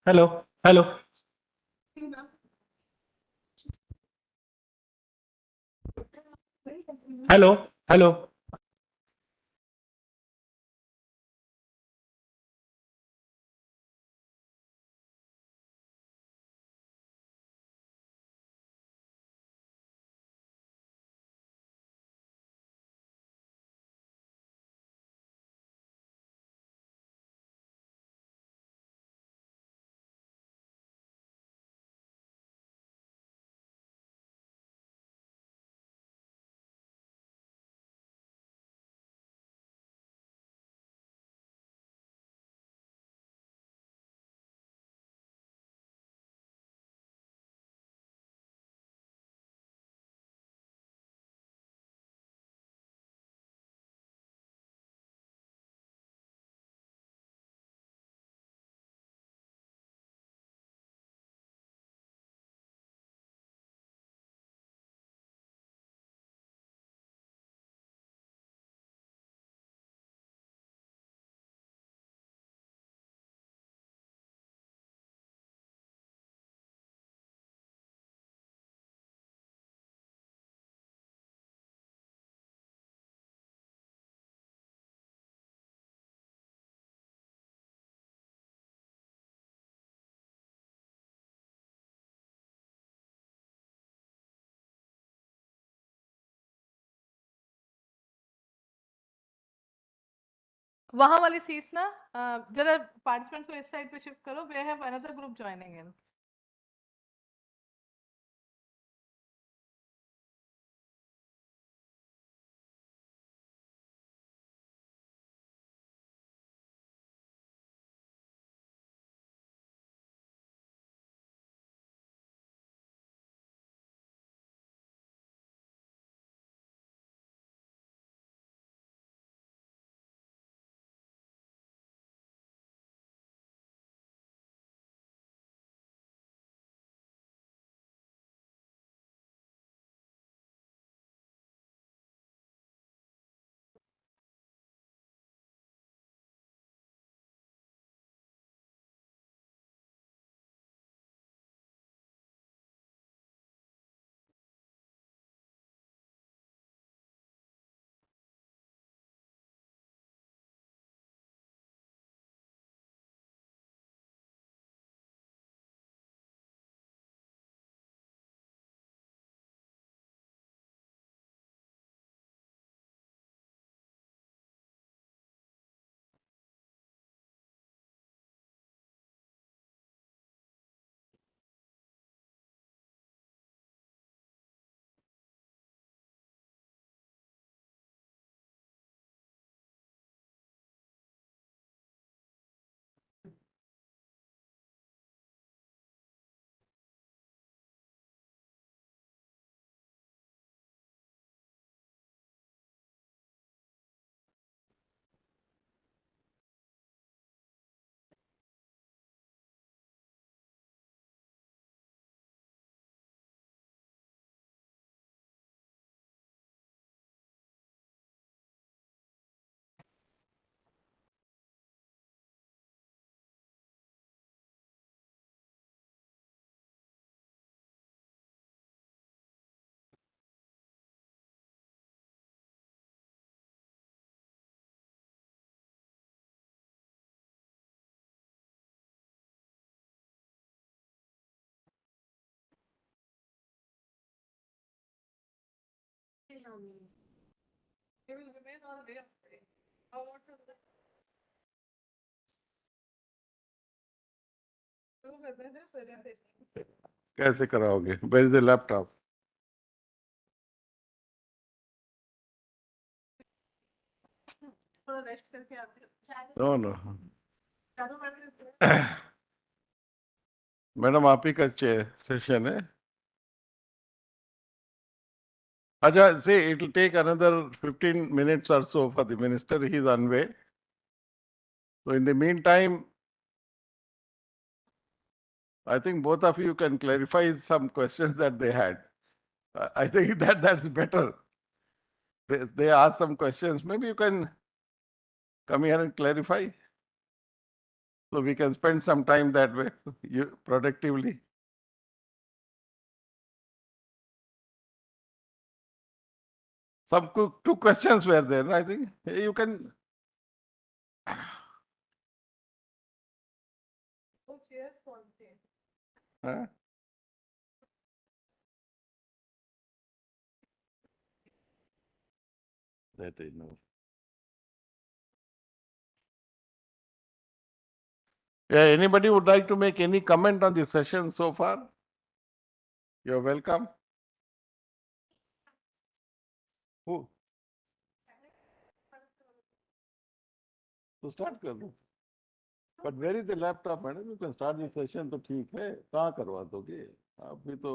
Hello, hello. Hello, hello. वहां वाली seats ना जरा पार्टिसिपेंट्स को इस साइड पे शिफ्ट करो. We have another group joining in. कैसे कराओगे? Where is the laptop? थोड़ा रेस्ट करके आते हैं. No, no. मैडम आप ही का सेशन है. Aja, say it will take another 15 minutes or so for the minister. He is on way. So in the meantime, I think both of you can clarify some questions that they had. I think that's better. They asked some questions. Maybe you can come here and clarify. So we can spend some time that way, productively. Some two questions were there. I think you can. Oh, cheers for the day. Huh? That I know. Yeah, anybody would like to make any comment on the session so far? You're welcome. Who? तो start कर लो. But where is the laptop, madam? You can start the session तो ठीक है. कहाँ करवा दोगे? आप भी तो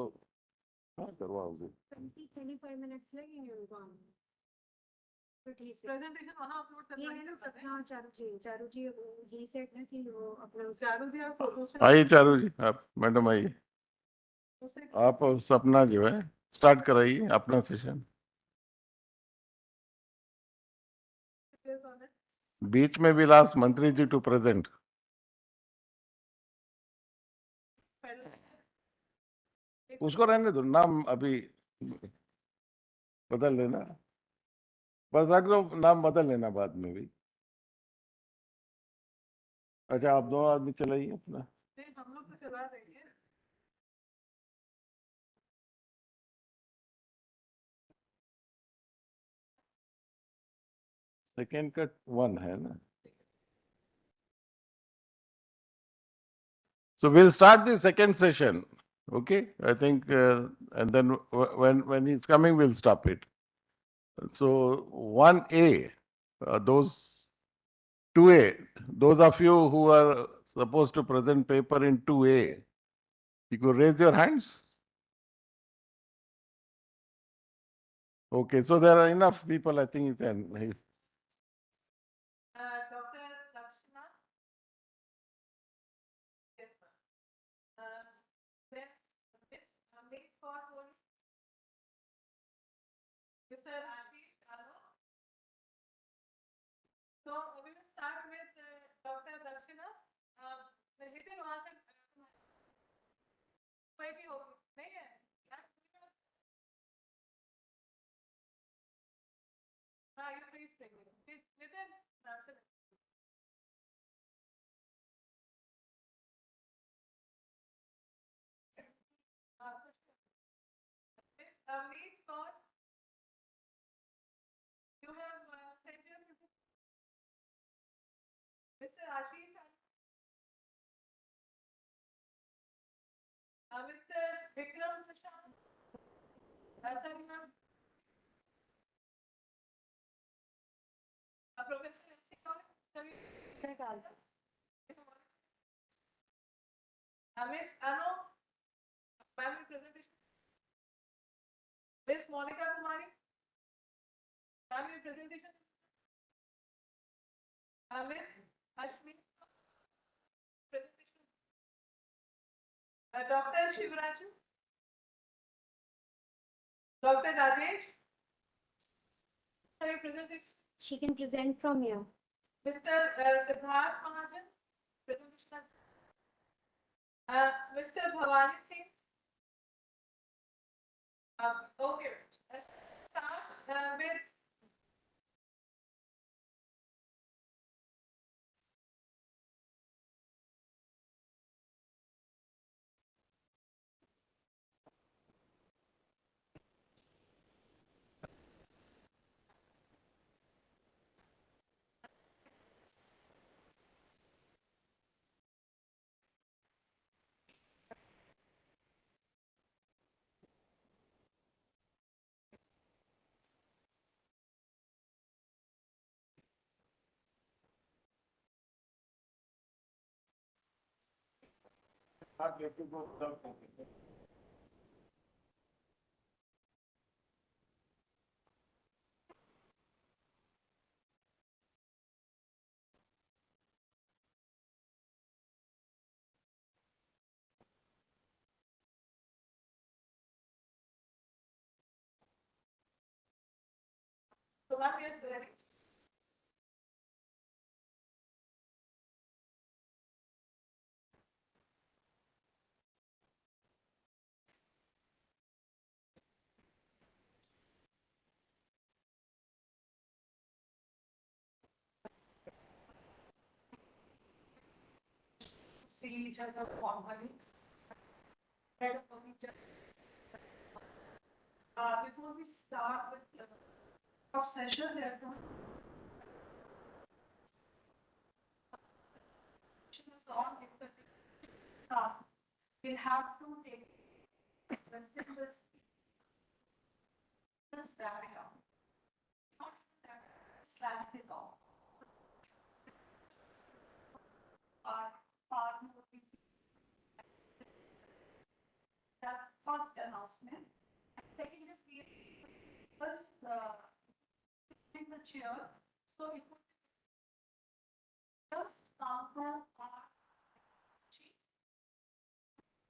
कहाँ करवाओगे? 20-25 minutes लगेंगे उनको आने में। तो ठीक है। प्रेजेंटेशन वहाँ अपलोड करना ये है ना ना सपना चारू जी यही सेट ना कि वो अपना चारू जी आप दूसरे आइए चारू जी, आप मैडम आइए. दूसरे आप सपना जो है स्टार्ट कराइए अपना सेशन. cheers on it. बीच में भी लास्ट मंत्री जी टू प्रेजेंट. पहले उसको रहने दो, नाम अभी बदल लेना. बस रख दो, नाम बदल लेना बाद में भी. अच्छा, आप दो आदमी चलाइए अपना. नहीं, हम लोग तो चला रहे हैं सेकेंड का 1 है ना. So we'll start the second session. Okay, I think, and then when he's coming, we'll stop it. So 1A, those 2A, those of you who are supposed to present paper in 2A, you could raise your hands. Okay, so there are enough people. I think you can. Doctor Lakshmana yes ma'am then Miss Amit for Holy Mr. Ashish Alo. So we will start with Dr. Dakshina. Nitin वहाँ से कोई भी होगी नहीं है हाँ you please bring it. Nitin नाम से Miss Amit for you have sent your Mr. Ashish Mr. Vikram Prashant sir you have Professor S.C. sir Miss Anu ma'am presentation Miss Monica Kumari ma'am presentation Miss Ashmi presentation Dr. Shivraju Dr. Rajesh sir presentation she can present from here. Mr. Siddharth Mahajan presentation Mr. Bhavani Singh okay let's start with so ma'am yes ready see each other formally. Read of each other. Before we start with the talk session, there are on we have to take this barrier. Not slash it off. That's first announcement. Second is we first in the chair. So it would just sample our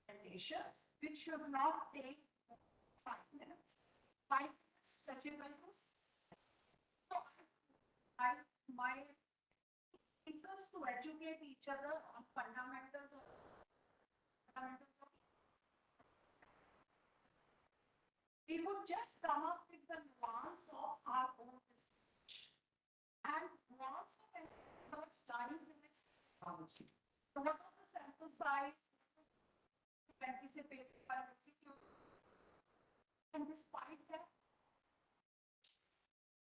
presentations, which should not take 5 minutes. 5 minutes, stretching like this. So my interest to educate each other on fundamentals of we would just come up with the nuance of our own research and nuance of research studies in its technology. So what was the sample size anticipated by the institute? And despite that,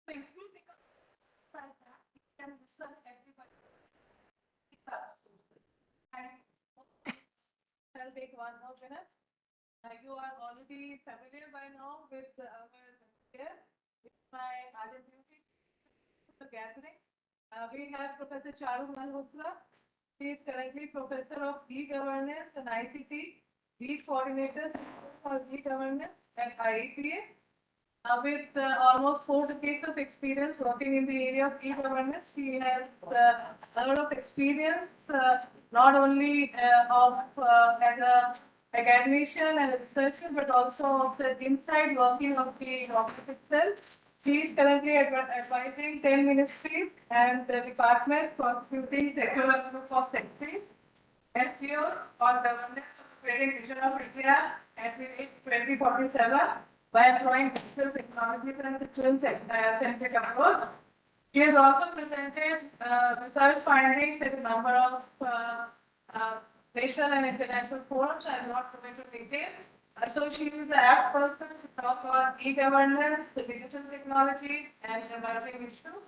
so if we become like that, we can listen everybody. And I'll take 1 more minute. You are already familiar by now with our here. It's my identity, the gathering. We have Professor Charu Malhotra. He is currently Professor of E-Governance and ICT, Lead Coordinator for E-Governance at IEPA. With almost 4 decades of experience working in the area of e-governance, he has a lot of experience, not only as a academician and a researcher, but also of the inside working of the office itself. He is currently advising 10 ministries and the department constituting sectoral group of secretaries, SGOs on governance of the trading vision of India at the 2047 by employing digital technologies and citizen-centric approach. She has also presented research findings at a number of national and international forums. I am not going into detail. So she is the apt person to talk about e-governance, the digital technology, and emerging issues.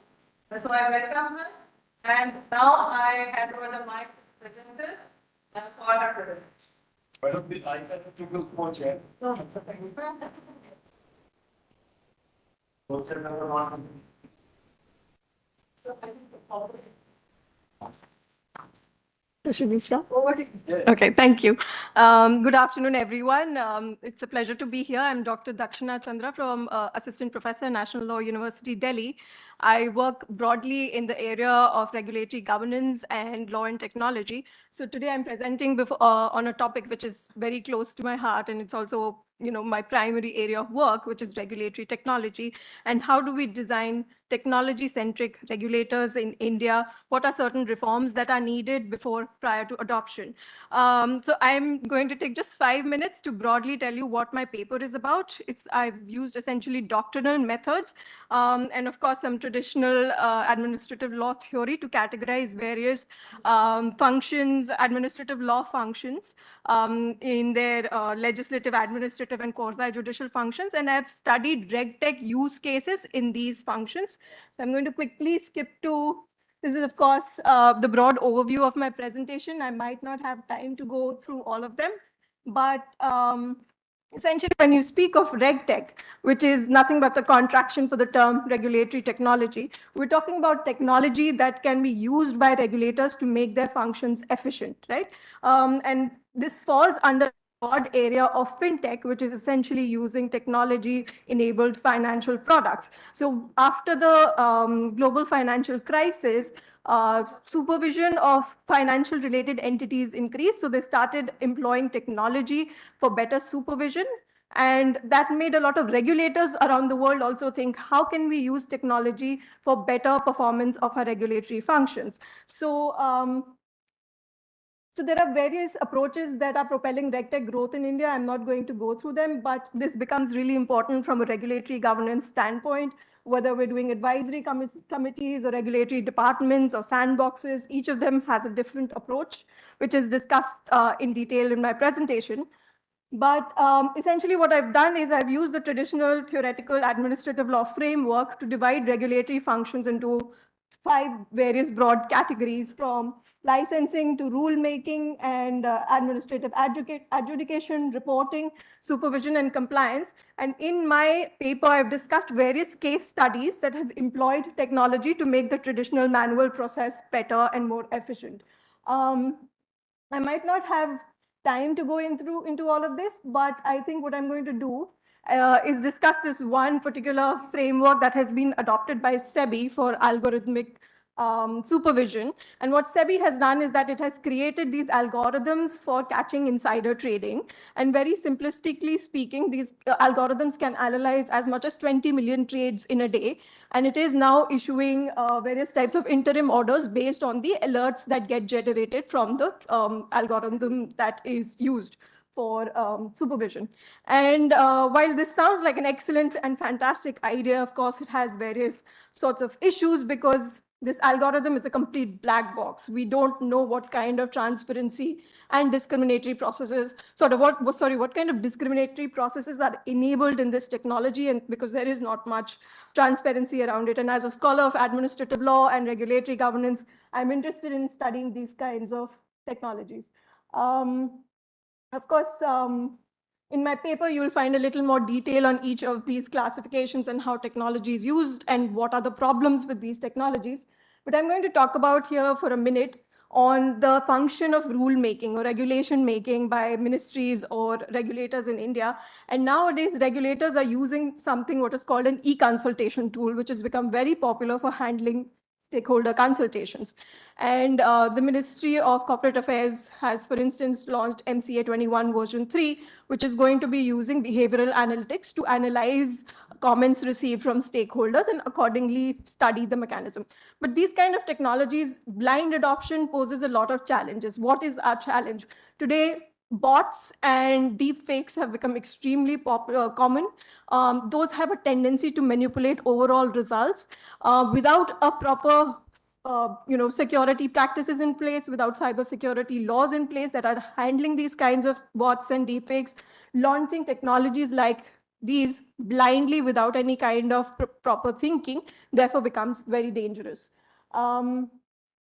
So I welcome her. And now I hand over the mic to the presenters for her presentation. Why don't we, I can take a co-chair. Co-chair number 1. So I think the following. Okay, thank you. Good afternoon, everyone. It's a pleasure to be here. I'm Dr. Dakshina Chandra from Assistant Professor, National Law University, Delhi. I work broadly in the area of regulatory governance and law and technology. So today I'm presenting before, on a topic which is very close to my heart, and it's also my primary area of work, which is regulatory technology. And how do we design technology-centric regulators in India? What are certain reforms that are needed prior to adoption? So I'm going to take just 5 minutes to broadly tell you what my paper is about. I've used essentially doctrinal methods and of course some traditional administrative law theory to categorize various functions, administrative law functions in their legislative, administrative, and quasi-judicial functions. And I've studied RegTech use cases in these functions. So I'm going to quickly skip to, this is of course the broad overview of my presentation. I might not have time to go through all of them, but essentially, when you speak of RegTech, which is nothing but the contraction for the term regulatory technology, we're talking about technology that can be used by regulators to make their functions efficient, right? And this falls under broad area of fintech, which is essentially using technology-enabled financial products. So after the global financial crisis, supervision of financial related entities increased. So they started employing technology for better supervision. And that made a lot of regulators around the world also think, how can we use technology for better performance of our regulatory functions? So So there are various approaches that are propelling RegTech growth in India. I'm not going to go through them, but this becomes really important from a regulatory governance standpoint, whether we're doing advisory committees or regulatory departments or sandboxes. Each of them has a different approach, which is discussed in detail in my presentation. But essentially what I've done is I've used the traditional theoretical administrative law framework to divide regulatory functions into 5 various broad categories, from licensing to rulemaking and administrative adjudication, reporting, supervision, and compliance. And in my paper, I've discussed various case studies that have employed technology to make the traditional manual process better and more efficient. I might not have time to go into all of this, but I think what I'm going to do is discuss this one particular framework that has been adopted by SEBI for algorithmic supervision. And what SEBI has done is that it has created these algorithms for catching insider trading. And very simplistically speaking, these algorithms can analyze as much as 20 million trades in a day. And it is now issuing various types of interim orders based on the alerts that get generated from the algorithm that is used for supervision. And while this sounds like an excellent and fantastic idea, of course, it has various sorts of issues because this algorithm is a complete black box. We don't know what kind of transparency and discriminatory processes, what kind of discriminatory processes are enabled in this technology, and because there is not much transparency around it. And as a scholar of administrative law and regulatory governance, I'm interested in studying these kinds of technologies. Of course, in my paper, you'll find a little more detail on each of these classifications and how technology is used and what are the problems with these technologies. But I'm going to talk about here for a minute on the function of rule making or regulation making by ministries or regulators in India. And nowadays, regulators are using something what is called an e-consultation tool, which has become very popular for handling stakeholder consultations. And the Ministry of Corporate Affairs has, for instance, launched MCA 21 version 3, which is going to be using behavioral analytics to analyze comments received from stakeholders and accordingly study the mechanism. But these kind of technologies, blind adoption poses a lot of challenges. What is our challenge? Today, bots and deep fakes have become extremely common. Those have a tendency to manipulate overall results without a proper security practices in place, without cybersecurity laws in place that are handling these kinds of bots and deepfakes. Launching technologies like these blindly without any kind of proper thinking, therefore becomes very dangerous.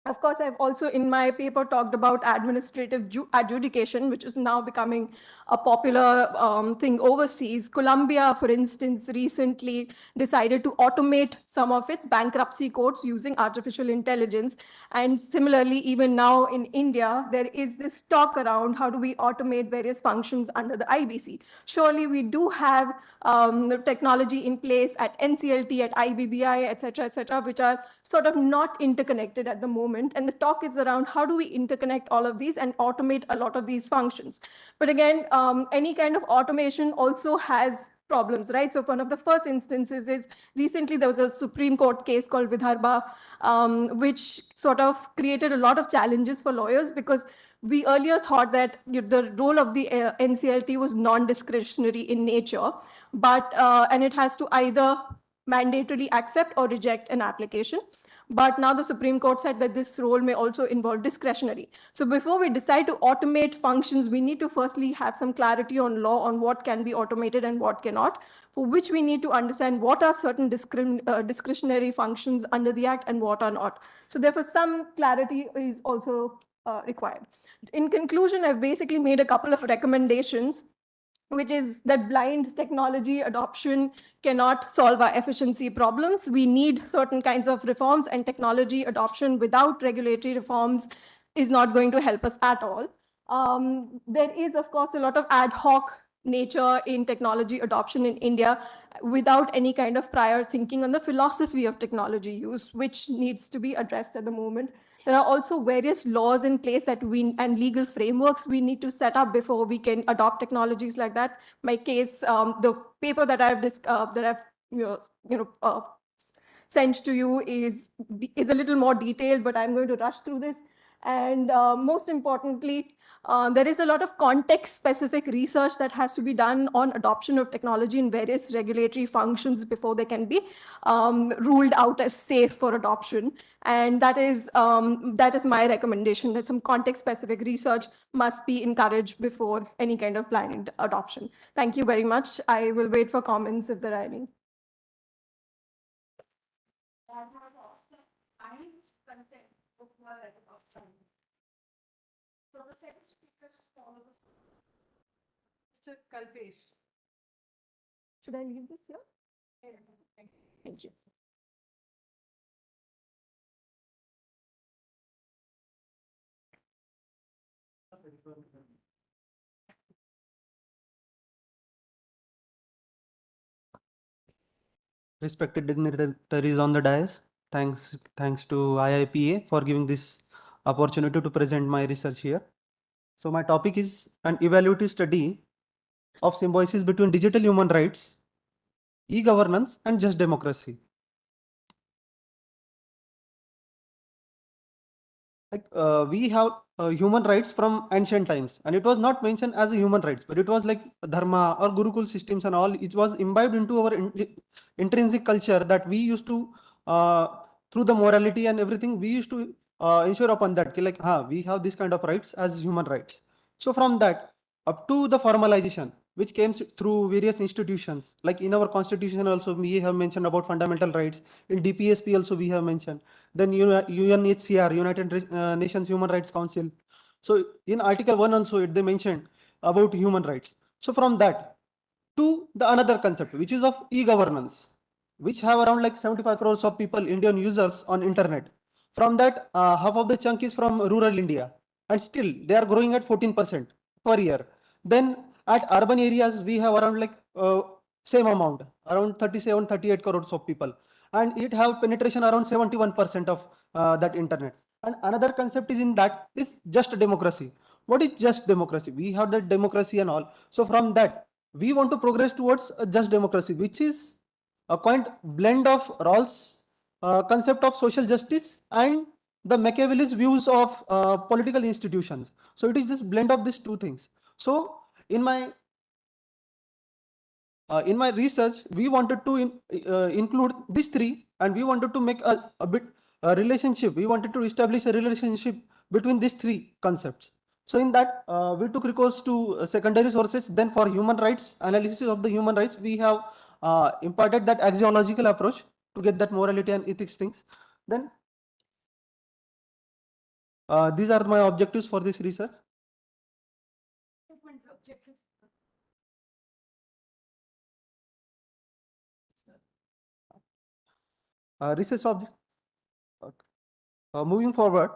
Of course, I've also in my paper talked about administrative adjudication, which is now becoming a popular thing overseas. Colombia, for instance, recently decided to automate some of its bankruptcy courts using artificial intelligence. And similarly, even now in India, there is this talk around how do we automate various functions under the IBC. Surely we do have technology in place at NCLT, at IBBI, et cetera, which are sort of not interconnected at the moment. And the talk is around how do we interconnect all of these and automate a lot of these functions. But again, any kind of automation also has problems, right? So one of the first instances is recently there was a Supreme Court case called Vidarbha, which sort of created a lot of challenges for lawyers because we earlier thought that the role of the NCLT was non-discretionary in nature, but and it has to either mandatorily accept or reject an application. But now the Supreme Court said that this role may also involve discretionary. So before we decide to automate functions, we need to firstly have some clarity on law on what can be automated and what cannot, for which we need to understand what are certain discretionary functions under the Act and what are not. So therefore, some clarity is also required. In conclusion, I've basically made a couple of recommendations, which is that blind technology adoption cannot solve our efficiency problems. We need certain kinds of reforms, and technology adoption without regulatory reforms is not going to help us at all. There is, of course, a lot of ad hoc nature in technology adoption in India without any kind of prior thinking on the philosophy of technology use, which needs to be addressed at the moment. There are also various laws in place and legal frameworks we need to set up before we can adopt technologies like that. My case, the paper that I've sent to you is a little more detailed, but I'm going to rush through this. And most importantly, there is a lot of context-specific research that has to be done on adoption of technology in various regulatory functions before they can be ruled out as safe for adoption. And that is my recommendation, that some context-specific research must be encouraged before any kind of blind adoption. Thank you very much. I will wait for comments if there are any. So the second speaker follows Mr. Kalpesh. Should I leave this here? Thank you. Thank you. Respected dignitaries on the dais, thanks to IIPA for giving this opportunity to present my research here. So my topic is an evaluative study of symbiosis between digital human rights, e-governance, and just democracy. Like we have human rights from ancient times, and it was not mentioned as a human rights, but it was like dharma or gurukul systems and all. It was imbibed into our intrinsic culture that we used to through the morality and everything, we used to ensure upon that like we have this kind of rights as human rights. So from that up to the formalization which came through various institutions, like in our constitution also we have mentioned about fundamental rights. In DPSP also we have mentioned. Then UNHCR, United Nations Human Rights Council. So in Article 1 also they mentioned about human rights. So from that to the another concept, which is of e-governance, which have around like 75 crores of people, Indian users on internet. From that, half of the chunk is from rural India, and still they are growing at 14% per year. Then at urban areas, we have around like same amount, around 37, 38 crores of people, and it have penetration around 71% of that internet. And another concept is in that is just democracy. What is just democracy? We have that democracy and all. So from that, we want to progress towards a just democracy, which is a quite blend of Rawls' concept of social justice and the Machiavelli's views of political institutions. So it is this blend of these two things. So in my research, we wanted to include these three, and we wanted to make a bit relationship. We wanted to establish a relationship between these three concepts. So in that, we took recourse to secondary sources. Then for human rights, analysis of the human rights, we have imparted that axiological approach to get that morality and ethics things. Then these are my objectives for this research. Research object. Moving forward.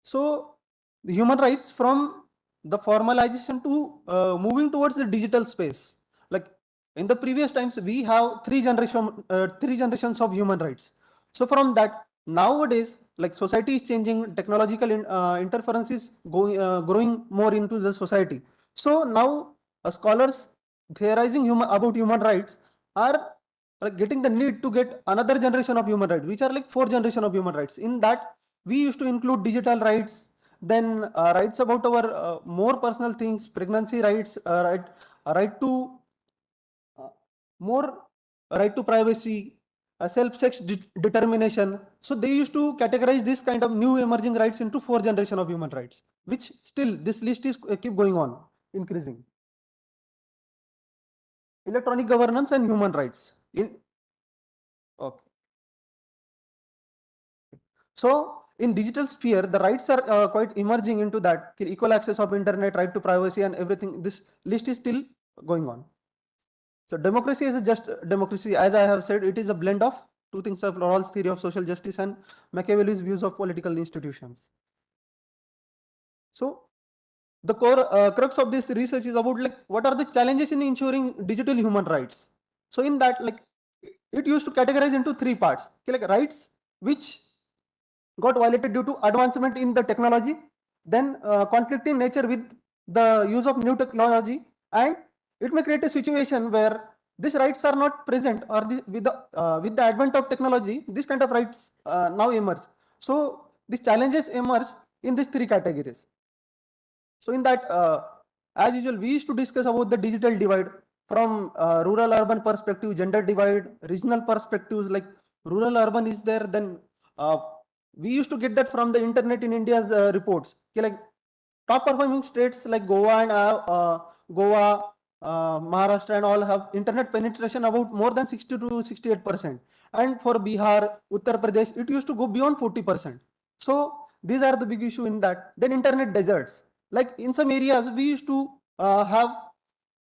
So the human rights from the formalization to moving towards the digital space. Like in the previous times, we have three generations of human rights. So from that, nowadays, like society is changing, technological interference is growing more into the society. So now scholars theorizing about human rights are like getting the need to get another generation of human rights, which are like 4 generation of human rights. In that, we used to include digital rights, then rights about our more personal things, pregnancy rights, right to more right to privacy, self-sex determination. So they used to categorize this kind of new emerging rights into 4 generation of human rights, which still this list is keep going on, increasing. Electronic governance and human rights. Okay. So in digital sphere, the rights are quite emerging into that equal access of internet, right to privacy and everything. This list is still going on. So democracy is just democracy. As I have said, it is a blend of two things of Rawls' theory of social justice and Machiavelli's views of political institutions. So the core crux of this research is about like what are the challenges in ensuring digital human rights. So in that, like it used to categorize into 3 parts. Okay, like rights which got violated due to advancement in the technology, then conflicting nature with the use of new technology, and it may create a situation where these rights are not present, or with the advent of technology, this kind of rights now emerge. So these challenges emerge in these three categories. So in that, as usual, we used to discuss about the digital divide from rural-urban perspective, gender divide, regional perspectives, like rural-urban is there, then we used to get that from the Internet in India's reports. Okay, like top performing states like Goa and Goa, Maharashtra and all have internet penetration about more than 60 to 68%. And for Bihar, Uttar Pradesh, it used to go beyond 40%. So these are the big issue in that. Then internet deserts. Like in some areas, we used to have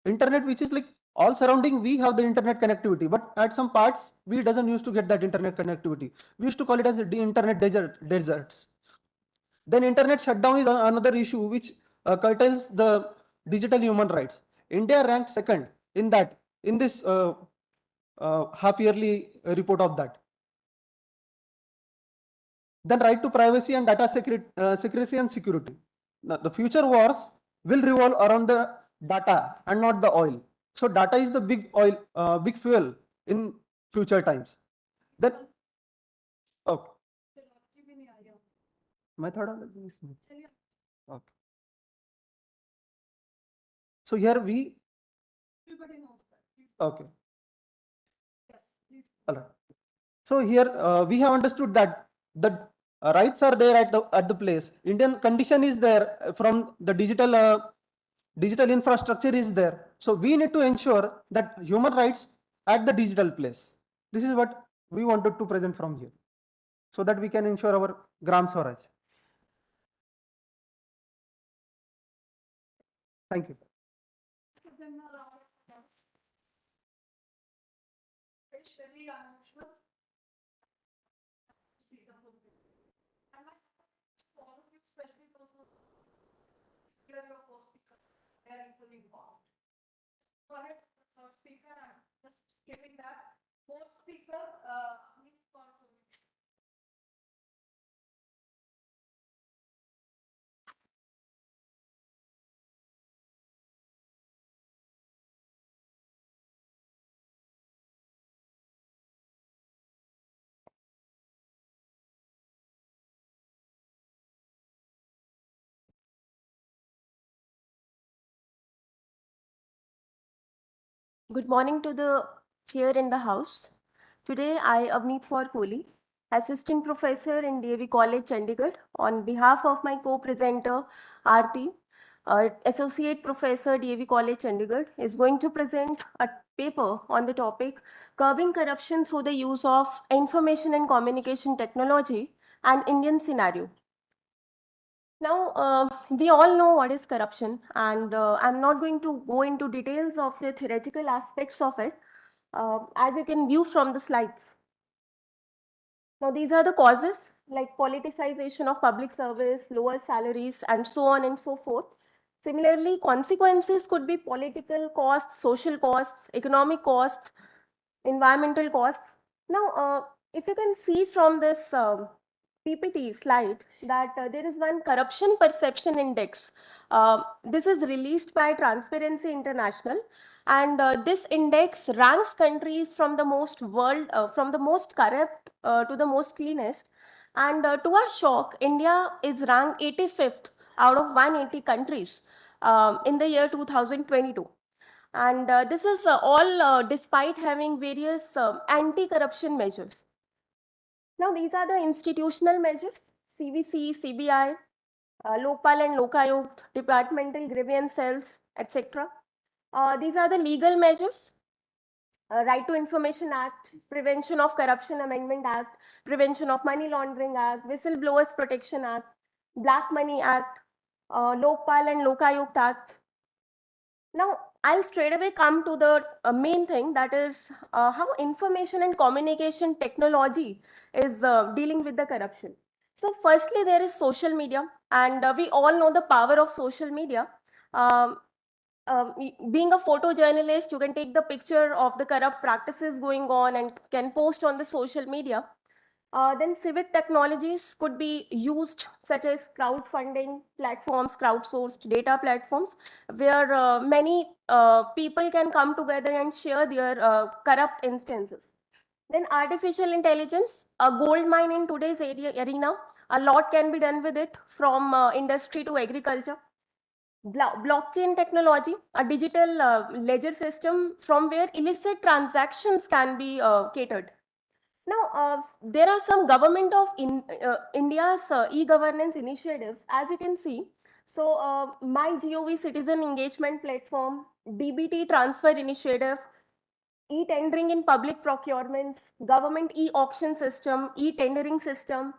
internet which is like all surrounding, we have the internet connectivity, but at some parts, we doesn't used to get that internet connectivity. We used to call it as the internet deserts. Then internet shutdown is another issue which curtails the digital human rights. India ranked second in that, in this half yearly report of that. Then right to privacy and data secrecy and security. Now, the future wars will revolve around the data and not the oil. So data is the big oil, big fuel in future times. Then, oh, methodology is okay. So here we, Everybody knows that. Please. okay. Yes, please. All right. So here we have understood that the rights are there at the place. Indian condition is there from the digital infrastructure is there. So we need to ensure that human rights at the digital place. This is what we wanted to present from here, so that we can ensure our Gram Swaraj. Thank you. Give them a round of applause. It's very unusual. See the whole thing. And my all of you, especially those who hear your first speaker, they are equally involved. Go ahead, third speaker, I'm just skipping that. Fourth speaker, please call for me. Good morning to the chair in the house. Today I, Avneet Kaur Kohli, Assistant Professor in DAV College, Chandigarh, on behalf of my co-presenter Aarti, Associate Professor, DAV College, Chandigarh, is going to present a paper on the topic Curbing Corruption Through the Use of Information and Communication Technology, an Indian Scenario. Now, we all know what is corruption, and I'm not going to go into details of the theoretical aspects of it, as you can view from the slides. Now, these are the causes like politicization of public service, lower salaries, and so on and so forth. Similarly, consequences could be political costs, social costs, economic costs, environmental costs. Now, if you can see from this PPT slide that there is one corruption perception index. This is released by Transparency International, and this index ranks countries from the most corrupt to the most cleanest. And to our shock, India is ranked 85th out of 180 countries in the year 2022. And this is all despite having various anti-corruption measures. Now, these are the institutional measures, CVC, CBI, Lokpal and Lokayukt, departmental grievance cells, etc. These are the legal measures, Right to Information Act, Prevention of Corruption Amendment Act, Prevention of Money Laundering Act, Whistleblowers Protection Act, Black Money Act, Lokpal and Lokayukt Act. Now, I'll straight away come to the main thing, that is how information and communication technology is dealing with the corruption. So firstly, there is social media, and we all know the power of social media. Um, Being a photojournalist, you can take the picture of the corrupt practices going on and can post on the social media. Then civic technologies could be used, such as crowdfunding platforms, crowdsourced data platforms, where many people can come together and share their corrupt instances. Then artificial intelligence, a gold mine in today's arena. A lot can be done with it, from industry to agriculture. Blockchain technology, a digital ledger system from where illicit transactions can be catered. Now, there are some government of India's e-governance initiatives, as you can see. So, MyGov Citizen Engagement Platform, DBT Transfer Initiative, e-tendering in public procurements, government e-auction system, e-tendering system,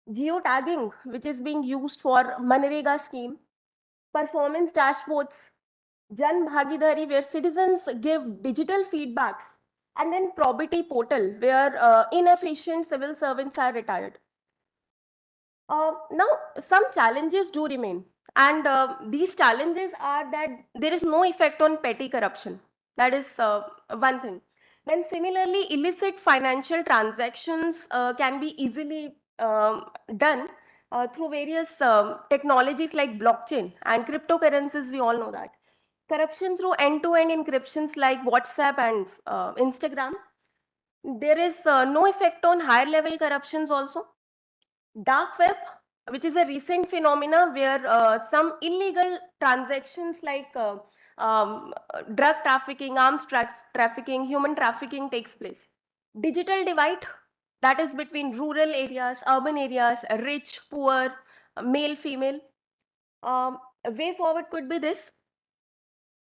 geotagging, which is being used for Manrega scheme, performance dashboards, Jan Bhagidari, where citizens give digital feedbacks, and then probity portal, where inefficient civil servants are retired. Now, some challenges do remain, and these challenges are that there is no effect on petty corruption. That is one thing. Then, similarly, illicit financial transactions can be easily done through various technologies like blockchain and cryptocurrencies. We all know that. Corruption through end-to-end encryptions like WhatsApp and Instagram. There is no effect on higher level corruptions also. Dark web, which is a recent phenomena where some illegal transactions like drug trafficking, arms trafficking, human trafficking takes place. Digital divide, that is between rural areas, urban areas, rich, poor, male, female. A way forward could be this.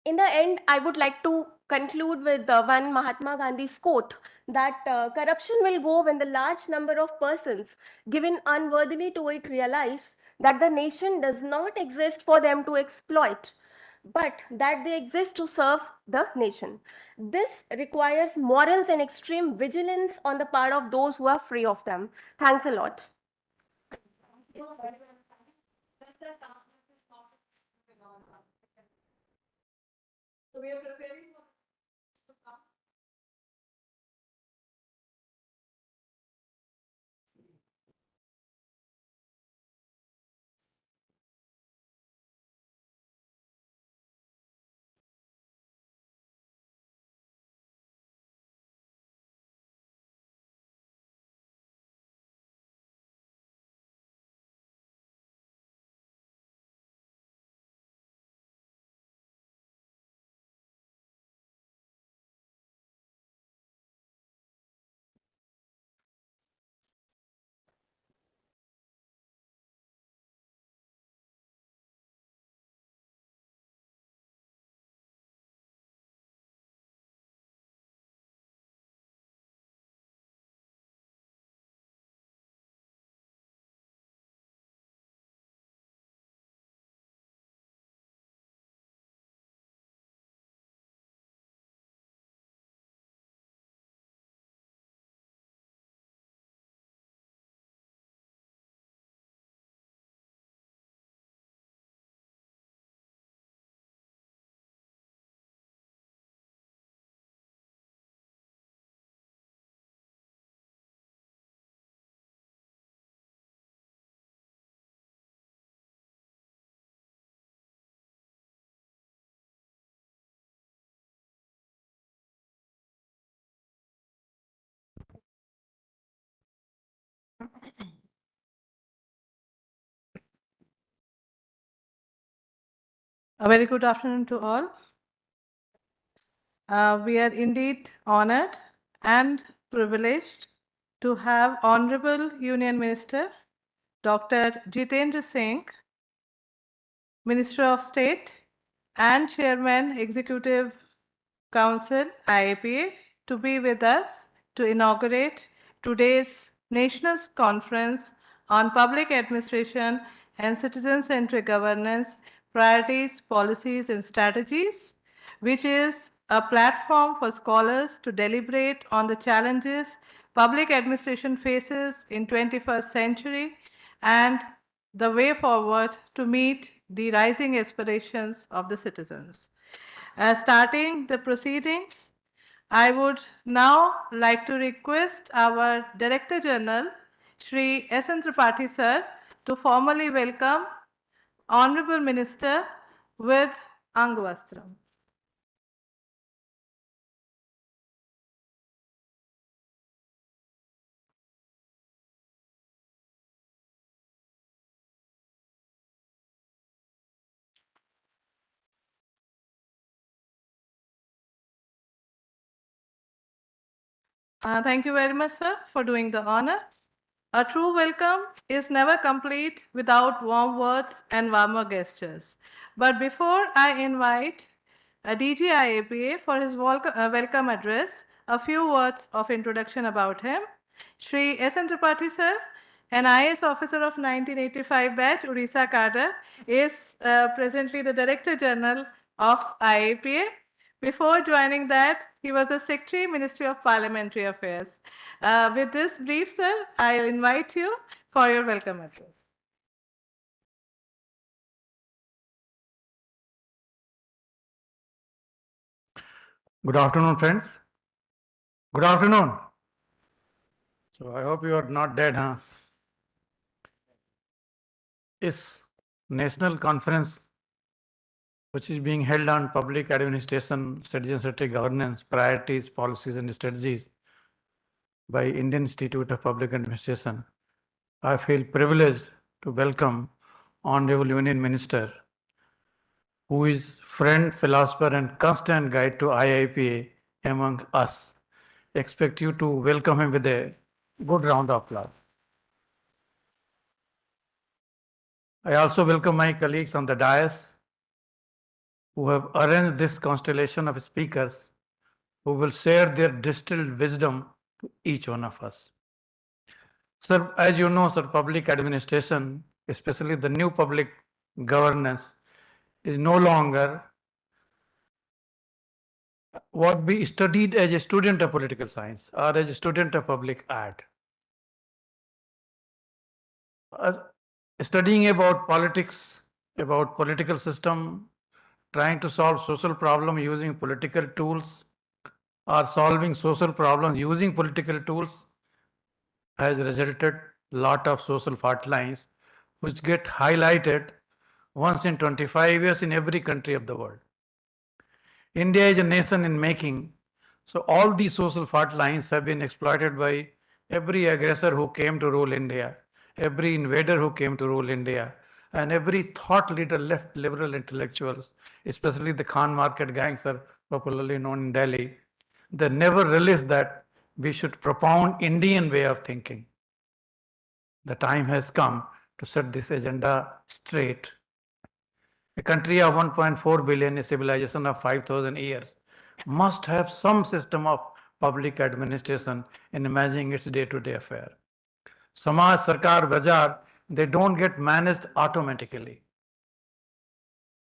In the end, I would like to conclude with one Mahatma Gandhi's quote that corruption will go when the large number of persons given unworthily to it realize that the nation does not exist for them to exploit, but that they exist to serve the nation. This requires morals and extreme vigilance on the part of those who are free of them. Thanks a lot. So we are preparing for to come. A very good afternoon to all. We are indeed honored and privileged to have Honorable Union Minister Dr. Jitendra Singh, Minister of State and Chairman Executive Council IAPA, to be with us to inaugurate today's National Conference on Public Administration and Citizen-Centric Governance, Priorities, Policies and Strategies, which is a platform for scholars to deliberate on the challenges public administration faces in 21st century and the way forward to meet the rising aspirations of the citizens. Starting the proceedings, I would now like to request our Director General, Shri S.N. Tripathi sir, to formally welcome Honorable Minister with Angvastram. Thank you very much, sir, for doing the honor. A true welcome is never complete without warm words and warmer gestures. But before I invite DG IAPA for his welcome address, a few words of introduction about him. Shri S.N. Tripathi, sir, an IAS officer of 1985 batch, Odisha cadre, is presently the Director General of IAPA. Before joining that, he was the Secretary, Ministry of Parliamentary Affairs. With this brief, sir, I'll invite you for your welcome address. Good afternoon, friends. Good afternoon. So I hope you are not dead, huh? This national conference, which is being held on public administration, citizen-centric governance, priorities, policies, and strategies by Indian Institute of Public Administration, I feel privileged to welcome Honorable Union Minister, who is friend, philosopher, and constant guide to IIPA among us. Expect you to welcome him with a good round of applause. I also welcome my colleagues on the dais who have arranged this constellation of speakers who will share their distilled wisdom to each one of us. Sir, as you know, sir, public administration, especially the new public governance, is no longer what we studied as a student of political science or as a student of public art. Studying about politics, about political system, trying to solve social problems using political tools, or solving social problems using political tools has resulted lot of social fault lines which get highlighted once in 25 years in every country of the world. India is a nation in making, so all these social fault lines have been exploited by every aggressor who came to rule India, every invader who came to rule India, and every thought leader, left liberal intellectuals, especially the Khan market gangs are popularly known in Delhi. They never realized that we should propound Indian way of thinking. The time has come to set this agenda straight. A country of 1.4 billion, a civilization of 5,000 years, must have some system of public administration in managing its day-to-day affair. Samaj, Sarkar, Bazaar, they don't get managed automatically.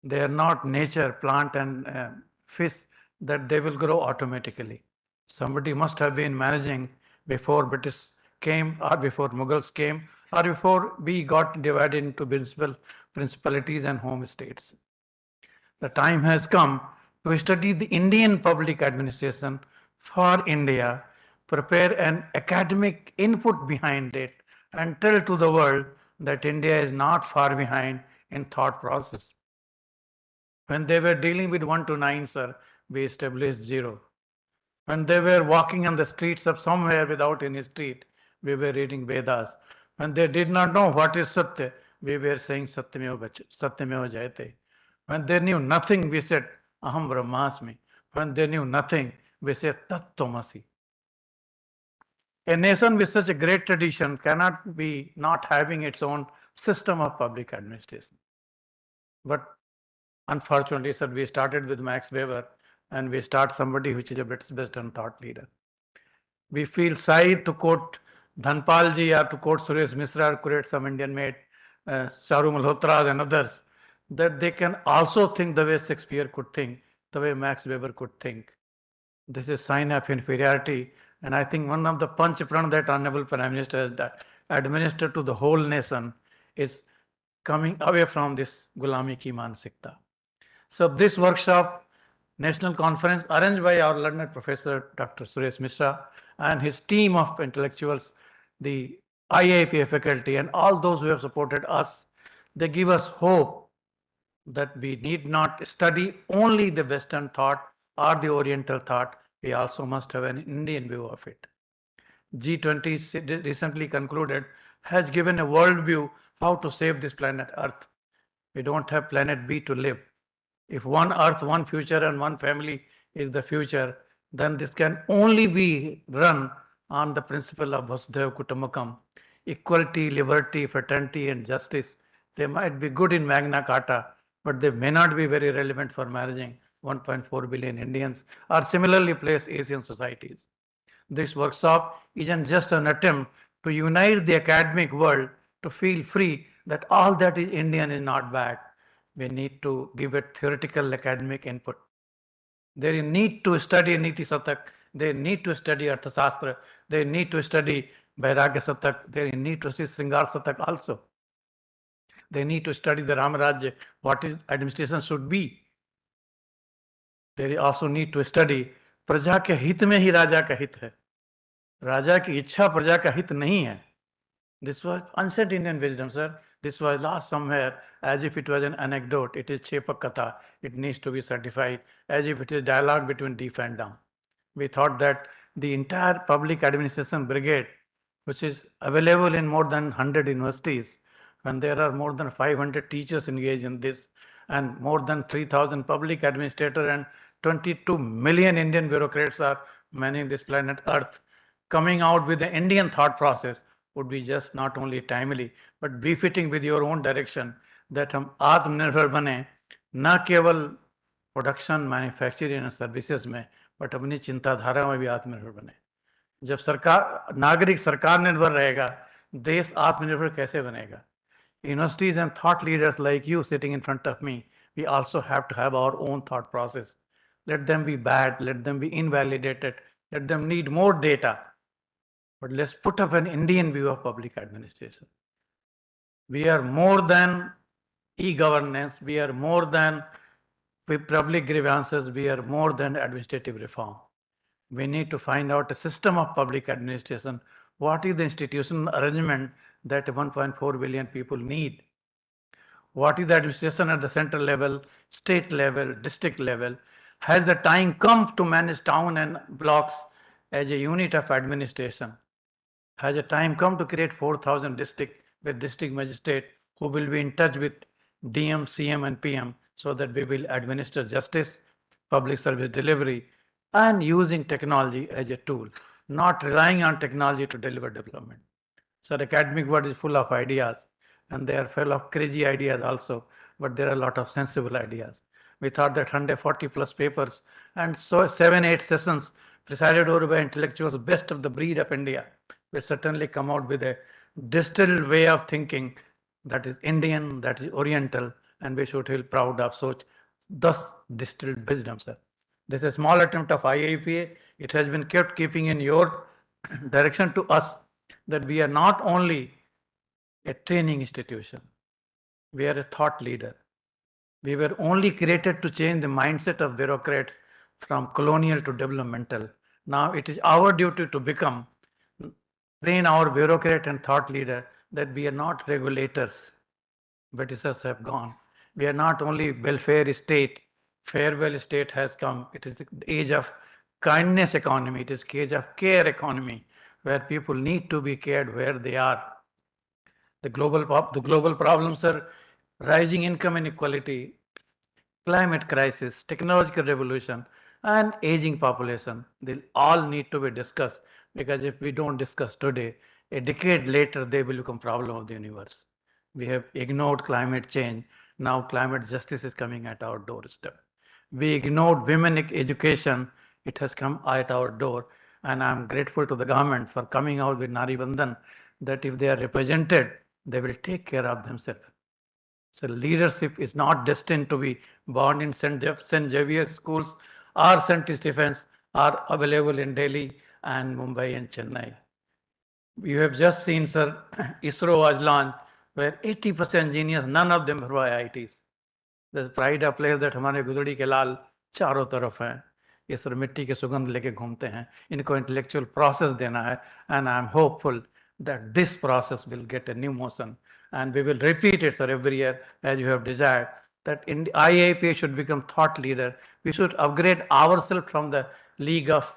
They are not nature, plant and fish that they will grow automatically. Somebody must have been managing before British came or before Mughals came or before we got divided into principalities and home states. The time has come to study the Indian public administration for India, prepare an academic input behind it, and tell to the world that India is not far behind in thought process. When they were dealing with 1 to 9, sir, we established 0. When they were walking on the streets of somewhere without any street, we were reading Vedas. When they did not know what is Satya, we were saying Satyameva Jayate. When they knew nothing, we said Aham Brahmasmi. When they knew nothing, we said Tat Tvamasi. A nation with such a great tradition cannot be not having its own system of public administration. But unfortunately, sir, we started with Max Weber and we start somebody which is a best and thought leader. We feel shy to quote Dhanpal ji or to quote Suresh Misra or quote some Indian-made Charu Malhotra and others, that they can also think the way Shakespeare could think, the way Max Weber could think. This is sign of inferiority. And I think one of the Panch Pran that Honorable Prime Minister has administered to the whole nation is coming away from this Gulami ki Mansikta. So this workshop, national conference arranged by our learned Professor Dr. Suresh Misra and his team of intellectuals, the IIPA faculty and all those who have supported us, they give us hope that we need not study only the Western thought or the Oriental thought, we also must have an Indian view of it. G20 recently concluded has given a world view how to save this planet Earth. We don't have planet B to live. If one Earth, one future and one family is the future, then this can only be run on the principle of Vasudhaiva Kutumbakam, equality, liberty, fraternity, and justice. They might be good in Magna Carta, but they may not be very relevant for managing 1.4 billion Indians or similarly placed Asian societies. This workshop isn't just an attempt to unite the academic world to feel free that all that is Indian is not bad. We need to give it theoretical academic input. They need to study Niti Satak, they need to study Arthasastra, they need to study Vairagya Satak, they need to study Sringar Satak also. They need to study the Ramarajya, what is administration should be. They also need to study प्रजा के हित में ही राजा का हित है, राजा की इच्छा प्रजा का हित नहीं है. This was ancient Indian wisdom, sir. This was lost somewhere as if it was an anecdote. It is Chepak Katha. It needs to be certified as if it is dialogue between deep and down. We thought that the entire public administration brigade, which is available in more than 100 universities, and there are more than 500 teachers engaged in this, and more than 3,000 public administrators and 22 million Indian bureaucrats are managing this planet Earth, coming out with the Indian thought process would be just not only timely, but befitting with your own direction that हम आत्मनिर्भर बने, न केवल production, manufacturing and services में, but अपनी चिंताधारा में भी आत्मनिर्भर बने. जब सरकार, नागरिक सरकार निर्भर रहेगा, देश आत्मनिर्भर कैसे बनेगा? Universities and thought leaders like you sitting in front of me, we also have to have our own thought process. Let them be bad, let them be invalidated, let them need more data. But let's put up an Indian view of public administration. We are more than e-governance, we are more than public grievances, we are more than administrative reform. We need to find out a system of public administration. What is the institutional arrangement that 1.4 billion people need? What is the administration at the central level, state level, district level? Has the time come to manage town and blocks as a unit of administration? Has a time come to create 4,000 district with district magistrate who will be in touch with DM, CM, and PM so that we will administer justice, public service delivery, and using technology as a tool, not relying on technology to deliver development. So the academic world is full of ideas, and they are full of crazy ideas also, but there are a lot of sensible ideas. We thought that 140 plus papers and so 7-8 sessions presided over by intellectuals best of the breed of India will certainly come out with a distilled way of thinking that is Indian, that is Oriental, and we should feel proud of such thus distilled wisdom, sir. This is a small attempt of IAPA. It has been kept keeping in your direction to us that we are not only a training institution, we are a thought leader. We were only created to change the mindset of bureaucrats from colonial to developmental. Now it is our duty to train our bureaucrat and thought leader that we are not regulators. Britishers have gone. We are not only welfare state, farewell state has come. It is the age of kindness economy. It is the age of care economy where people need to be cared where they are. The global problems are rising income inequality, climate crisis, technological revolution, and aging population. They all need to be discussed because if we don't discuss today, a decade later, they will become problem of the universe. We have ignored climate change. Now climate justice is coming at our doorstep. We ignored women education. It has come at our door. And I'm grateful to the government for coming out with Nari Bandhan that if they are represented, they will take care of themselves. So leadership is not destined to be born in St. Xavier schools or St. Stephens are available in Delhi and Mumbai and Chennai. You have just seen, sir, ISRO was launched where 80% engineers, none of them were IITs. There's pride of place that हमारे गुदड़ी के लाल चारों तरफ हैं. ये sir मिट्टी के सुगंध लेके घूमते हैं. इनको intellectual process देना है, and I'm hopeful that this process will get a new motion. And we will repeat it, sir, every year as you have desired, that in IAPA should become thought leader. We should upgrade ourselves from the league of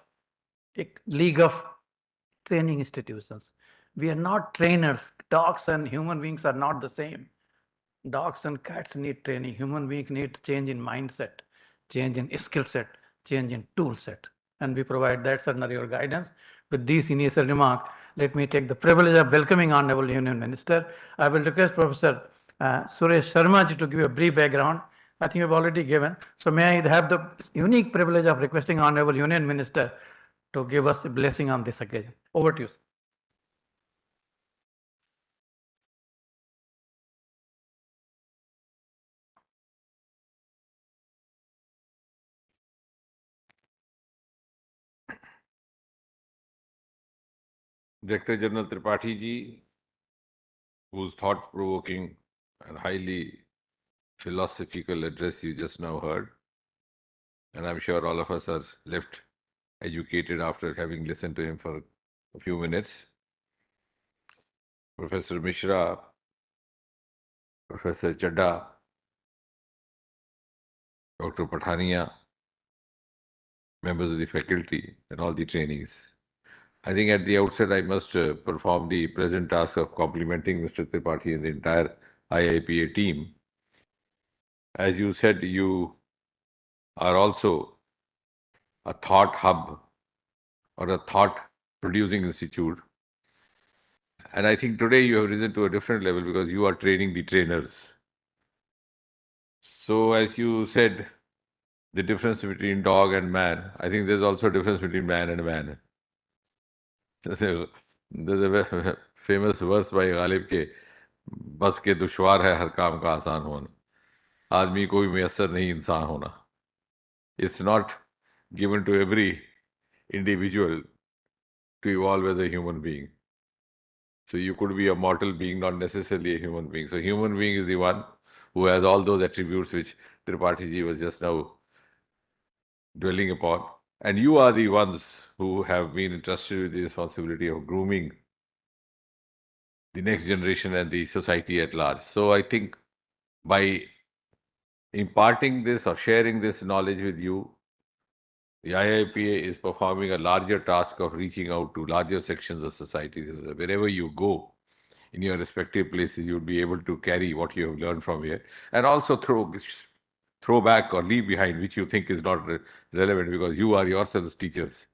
training institutions. We are not trainers. Dogs and human beings are not the same. Dogs and cats need training. Human beings need change in mindset, change in skill set, change in tool set. and we provide that scenario guidance. With these initial remarks, let me take the privilege of welcoming Honorable Union Minister. I will request Professor Suresh Sharma ji to give a brief background. I think you've already given. So may I have the unique privilege of requesting Honorable Union Minister to give us a blessing on this occasion. Over to you, sir. Director General Tripathi ji, whose thought-provoking and highly philosophical address you just now heard, and I'm sure all of us are left educated after having listened to him for a few minutes. Professor Mishra, Professor Chadda, Dr. Pathania, members of the faculty, and all the trainees. I think at the outset, I must perform the present task of complimenting Mr. Tripathi and the entire IIPA team. As you said, you are also a thought hub or a thought producing institute. And I think today you have risen to a different level because you are training the trainers. So as you said, the difference between dog and man, I think there's also a difference between man and man. There's a famous verse by Ghalib के बस के दुश्वार है हर काम का आसान होना आदमी को भी मैसर नहीं इंसान होना. It's not given to every individual to evolve as a human being. So you could be a mortal being, not necessarily a human being. So human being is the one who has all those attributes which Tripathi ji was just now dwelling upon. And you are the ones who have been entrusted with the responsibility of grooming the next generation and the society at large. So I think by imparting this or sharing this knowledge with you, the IIPA is performing a larger task of reaching out to larger sections of society. So wherever you go, in your respective places, you'll be able to carry what you have learned from here and also throw back or leave behind which you think is not relevant because you are yourselves teachers.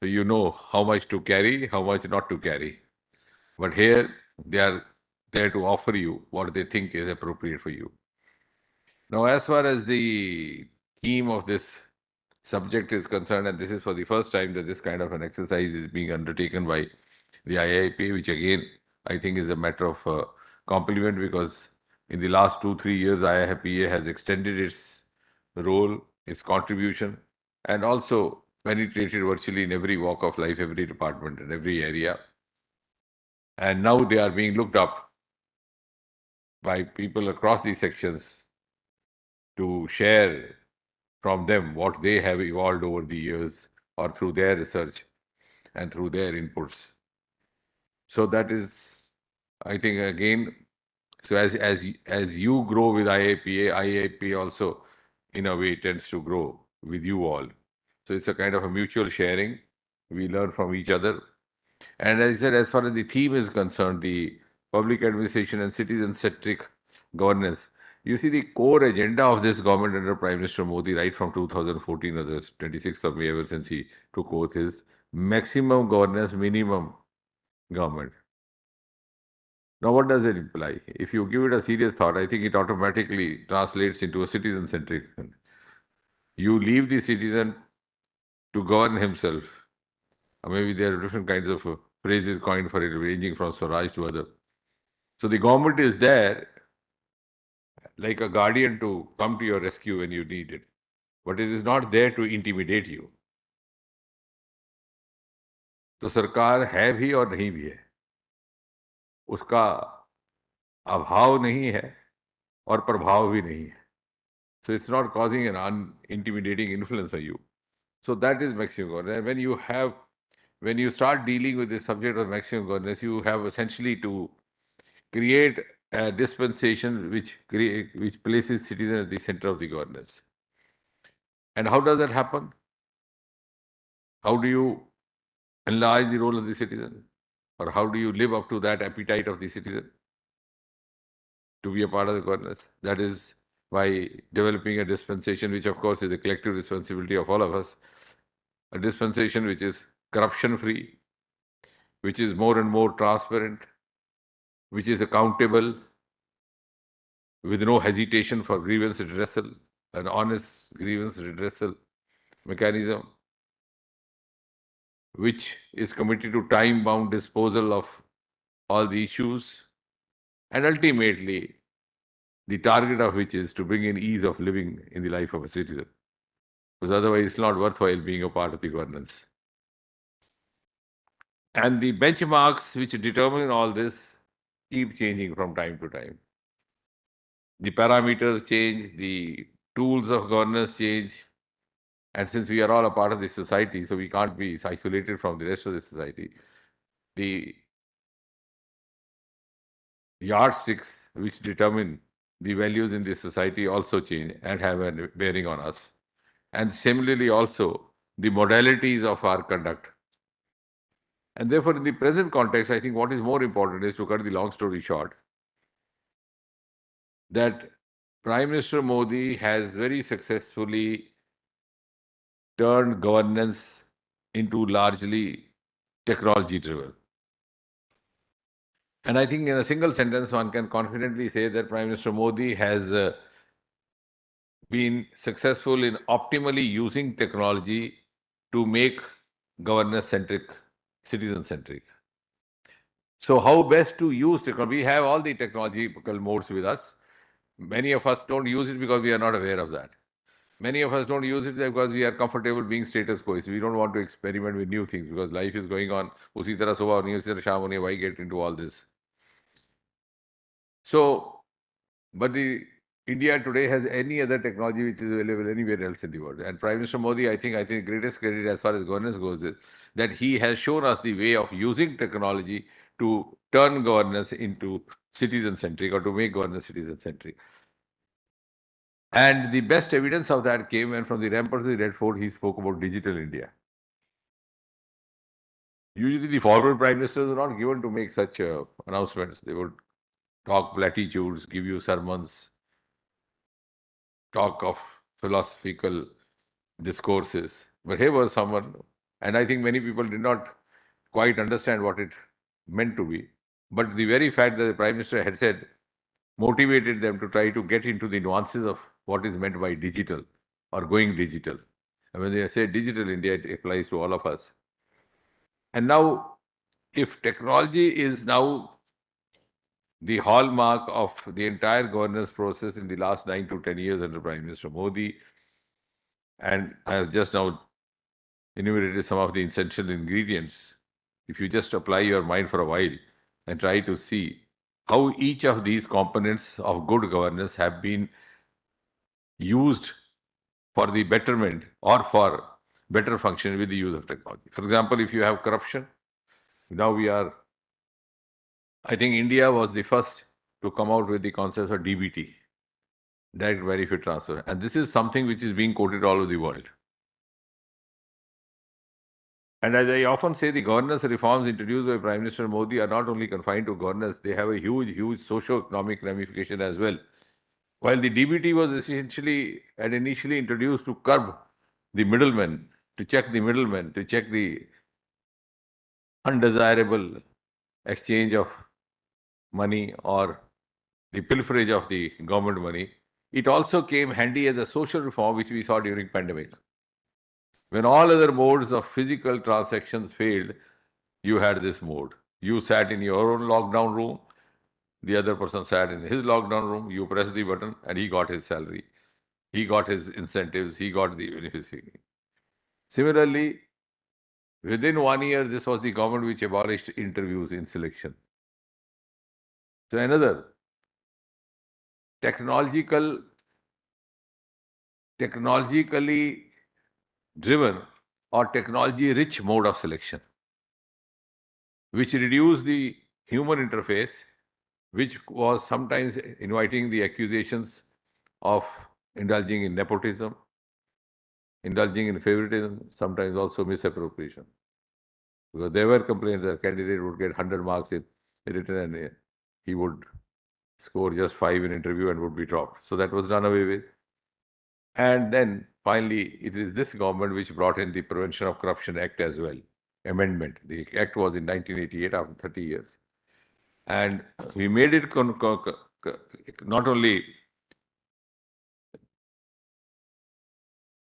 So you know how much to carry, how much not to carry. But here, they are there to offer you what they think is appropriate for you. Now, as far as the theme of this subject is concerned, and this is for the first time that this kind of an exercise is being undertaken by the IIP, which again, I think is a matter of compliment because in the last 2-3 years, IIPA has extended its role, its contribution, and also penetrated virtually in every walk of life, every department and every area. And now they are being looked up by people across these sections to share from them what they have evolved over the years or through their research and through their inputs. So that is, I think, again, so as you grow with IIPA also, in a way, tends to grow with you all. So it's a kind of a mutual sharing. We learn from each other. And as I said, as far as the theme is concerned, the public administration and citizen-centric governance, you see the core agenda of this government under Prime Minister Modi right from 2014 or the 26th of May, ever since he took oath, is maximum governance, minimum government. Now, what does it imply? If you give it a serious thought, I think it automatically translates into a citizen-centric. You leave the citizen to govern himself. Or maybe there are different kinds of phrases coined for it, ranging from Swaraj to other. So the government is there like a guardian to come to your rescue when you need it. But it is not there to intimidate you. तो सरकार है भी और नहीं भी है, उसका अभाव नहीं है और प्रभाव भी नहीं है. So it's not causing an intimidating influence on you. So that is maximum governance. And when you start dealing with the subject of maximum governance, you have essentially to create a dispensation which places citizens at the center of the governance. And how does that happen? How do you enlarge the role of the citizen? Or how do you live up to that appetite of the citizen to be a part of the governance? That is by developing a dispensation, which of course is a collective responsibility of all of us. a dispensation which is corruption-free, which is more and more transparent, which is accountable, with no hesitation for grievance redressal, an honest grievance redressal mechanism, which is committed to time-bound disposal of all the issues, and ultimately, the target of which is to bring in ease of living in the life of a citizen. Because otherwise, it's not worthwhile being a part of the governance. And the benchmarks which determine all this keep changing from time to time. The parameters change, the tools of governance change, and since we are all a part of the society, so we can't be isolated from the rest of the society, the yardsticks which determine the values in the society also change and have a bearing on us. And similarly also, the modalities of our conduct. And therefore, in the present context, I think what is more important is, to cut the long story short, that Prime Minister Modi has very successfully turned governance into largely technology-driven. And I think in a single sentence, one can confidently say that Prime Minister Modi has been successful in optimally using technology to make governance-centric, citizen-centric. So how best to use technology? We have all the technological modes with us. Many of us don't use it because we are not aware of that. Many of us don't use it because we are comfortable being status quo. So we don't want to experiment with new things because life is going on. Usi tarah subah honi, usi tarah shaam honi, why get into all this? So, but India today has any other technology which is available anywhere else in the world. And Prime Minister Modi, I think greatest credit as far as governance goes is that he has shown us the way of using technology to turn governance into citizen-centric, or to make governance citizen-centric. And the best evidence of that came when, from the rampart to the Red Fort, he spoke about digital India. Usually the former prime ministers are not given to make such announcements. They would talk platitudes, give you sermons, talk of philosophical discourses. But here was someone, and I think many people did not quite understand what it meant to be. But the very fact that the Prime Minister had said motivated them to try to get into the nuances of what is meant by digital or going digital. And when they say digital India, it applies to all of us. And now, if technology is now the hallmark of the entire governance process in the last 9 to 10 years under Prime Minister Modi, and I have just now enumerated some of the essential ingredients, if you just apply your mind for a while and try to see how each of these components of good governance have been used for the betterment or for better function with the use of technology. For example, if you have corruption, now I think India was the first to come out with the concept of DBT, direct benefit transfer. And this is something which is being quoted all over the world. And as I often say, the governance reforms introduced by Prime Minister Modi are not only confined to governance, they have a huge socio-economic ramification as well. While the DBT was essentially and initially introduced to curb the middlemen, to check the middlemen, to check the undesirable exchange of money or the pilferage of the government money, it also came handy as a social reform which we saw during pandemic. When all other modes of physical transactions failed, you had this mode. You sat in your own lockdown room, the other person sat in his lockdown room, you press the button and he got his salary. He got his incentives, he got the benefits. Similarly, within 1 year, this was the government which abolished interviews in selection. So another technologically driven or technology-rich mode of selection, which reduced the human interface, which was sometimes inviting the accusations of indulging in nepotism, indulging in favoritism, sometimes also misappropriation. Because there were complaints that a candidate would get 100 marks in written and he would score just 5 in interview and would be dropped. So that was done away with. And then finally, it is this government which brought in the Prevention of Corruption Act as well, amendment. The act was in 1988 after 30 years. And we made it not only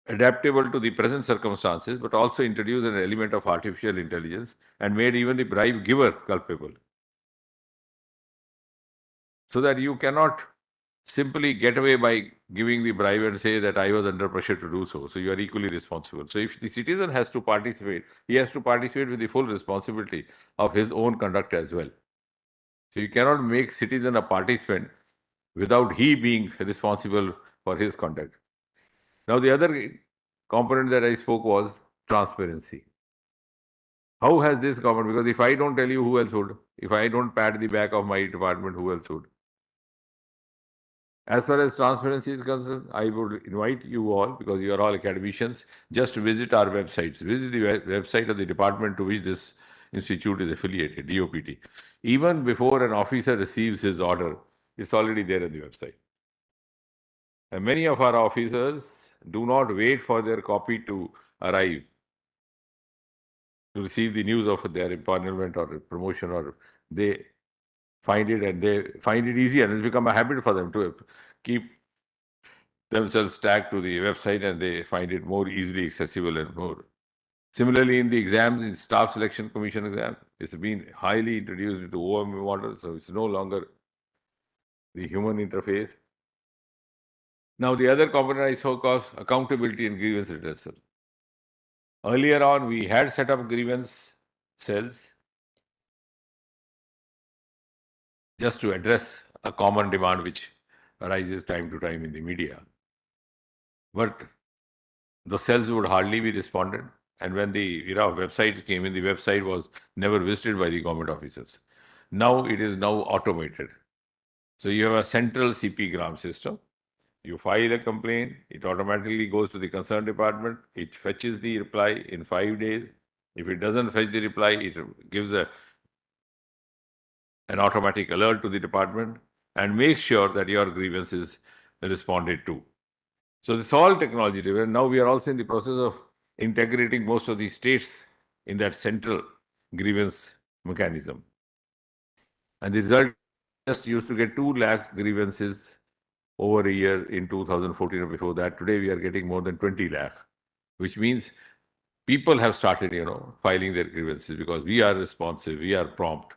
adaptable to the present circumstances, but also introduced an element of artificial intelligence and made even the bribe giver culpable. So that you cannot simply get away by giving the bribe and say that I was under pressure to do so. So you are equally responsible. So if the citizen has to participate, he has to participate with the full responsibility of his own conduct as well. So you cannot make citizen a participant without he being responsible for his conduct. Now the other component that I spoke was transparency. How has this government, because if I don't tell you, who else would? If I don't pat the back of my department, who else would? As far as transparency is concerned, I would invite you all, because you are all academicians, just to visit our websites. Visit the website of the department to which this institute is affiliated, DOPT. Even before an officer receives his order, it's already there on the website. And many of our officers do not wait for their copy to arrive to receive the news of their empanelment or promotion, or they find it and they find it easier, and it's become a habit for them to keep themselves tagged to the website, and they find it more easily accessible and more. Similarly, in the exams, in Staff Selection Commission exam, it's been highly introduced into OMB model, so it's no longer the human interface. Now, the other component I spoke of, accountability and grievance redressal. Earlier on, we had set up grievance cells just to address a common demand which arises time to time in the media. But the cells would hardly be responded. And when the era of websites came in, the website was never visited by the government officers. Now it is now automated. So you have a central CP gram system. You file a complaint, it automatically goes to the concerned department, it fetches the reply in 5 days. If it doesn't fetch the reply, it gives an automatic alert to the department and makes sure that your grievance is responded to. So this is all technology driven. Now we are also in the process of integrating most of the states in that central grievance mechanism. And the result just used to get 2 lakh grievances over a year in 2014 or before that. Today we are getting more than 20 lakh, which means people have started, filing their grievances because we are responsive, we are prompt,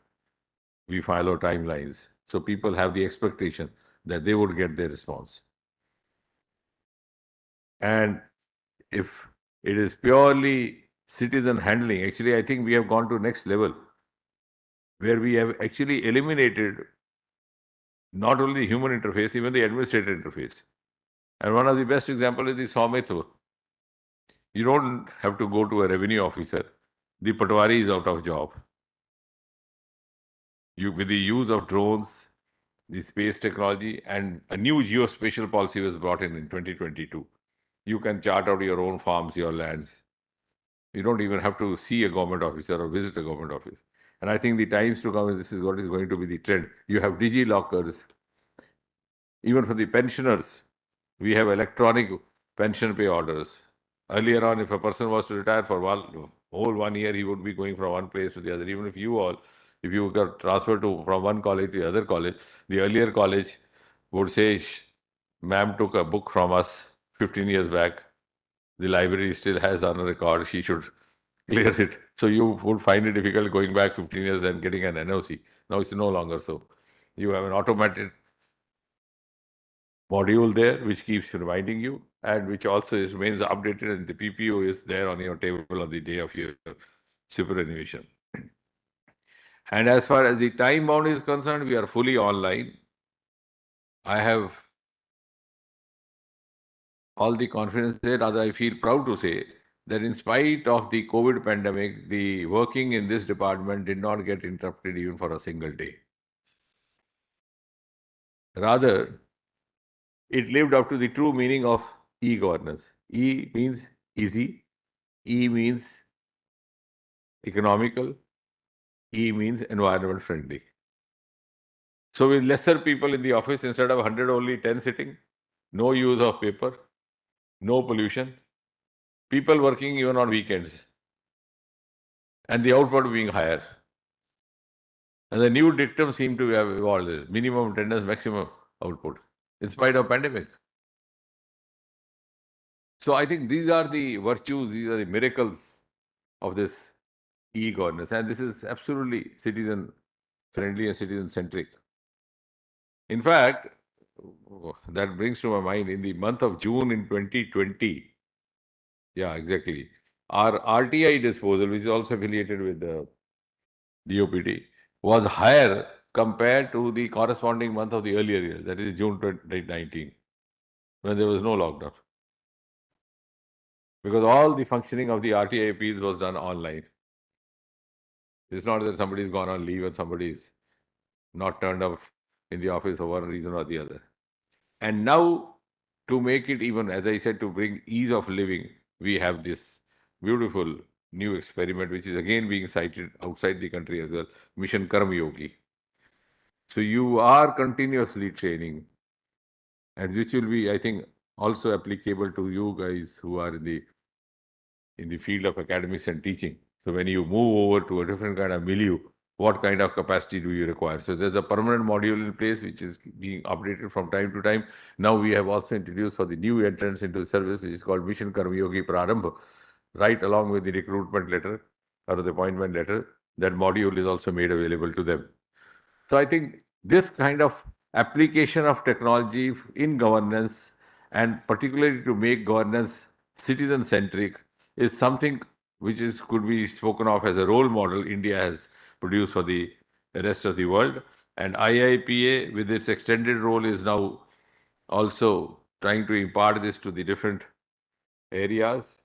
we follow timelines. So people have the expectation that they would get their response. And if it is purely citizen handling, actually, I think we have gone to next level where we have actually eliminated not only human interface, even the administrative interface. And one of the best examples is the Swamitva. You don't have to go to a revenue officer. The Patwari is out of job. With the use of drones, the space technology, and a new geospatial policy was brought in 2022. You can chart out your own farms, your lands. You don't even have to see a government officer or visit a government office. And I think the times to come, this is what is going to be the trend. You have digi-lockers. Even for the pensioners, we have electronic pension pay orders. Earlier on, if a person was to retire for whole 1 year, he would be going from one place to the other. Even if you got transferred from one college to the other college, the earlier college would say, ma'am took a book from us 15 years back. The library still has on a record, she should clear it. So you would find it difficult going back 15 years and getting an NOC. Now it's no longer so. You have an automated module there which keeps reminding you and which also remains updated, and the PPO is there on your table on the day of your superannuation. And as far as the time bound is concerned, we are fully online. I have all the confidence there, rather I feel proud to say that in spite of the COVID pandemic, the working in this department did not get interrupted even for a single day. Rather, it lived up to the true meaning of e-governance. E means easy, E means economical, E means environment friendly. So with lesser people in the office, instead of 100, only 10 sitting, no use of paper, no pollution, people working even on weekends, and the output being higher. And the new dictum seemed to have evolved: minimum attendance, maximum output, in spite of pandemic. So I think these are the virtues, these are the miracles of this e-governance, and this is absolutely citizen-friendly and citizen-centric. In fact, that brings to my mind, in the month of June in 2020, yeah, exactly, our RTI disposal, which is also affiliated with the DOPT, was higher compared to the corresponding month of the earlier year, that is June 2019, when there was no lockdown. Because all the functioning of the RTI appeals was done online. It's not that somebody's gone on leave and somebody's not turned up in the office for one reason or the other. And now, to make it even, as I said, to bring ease of living, we have this beautiful new experiment, which is again being cited outside the country as well, Mission Karma Yogi. So you are continuously training, and which will be, I think, also applicable to you guys who are in the field of academics and teaching. So when you move over to a different kind of milieu, what kind of capacity do you require? So there's a permanent module in place which is being updated from time to time. Now we have also introduced for the new entrants into service, which is called Mission Karma Yogi Prarambha, right along with the recruitment letter or the appointment letter. That module is also made available to them. So I think this kind of application of technology in governance, and particularly to make governance citizen-centric, is something which could be spoken of as a role model India has produced for the rest of the world. And IIPA, with its extended role, is now also trying to impart this to the different areas.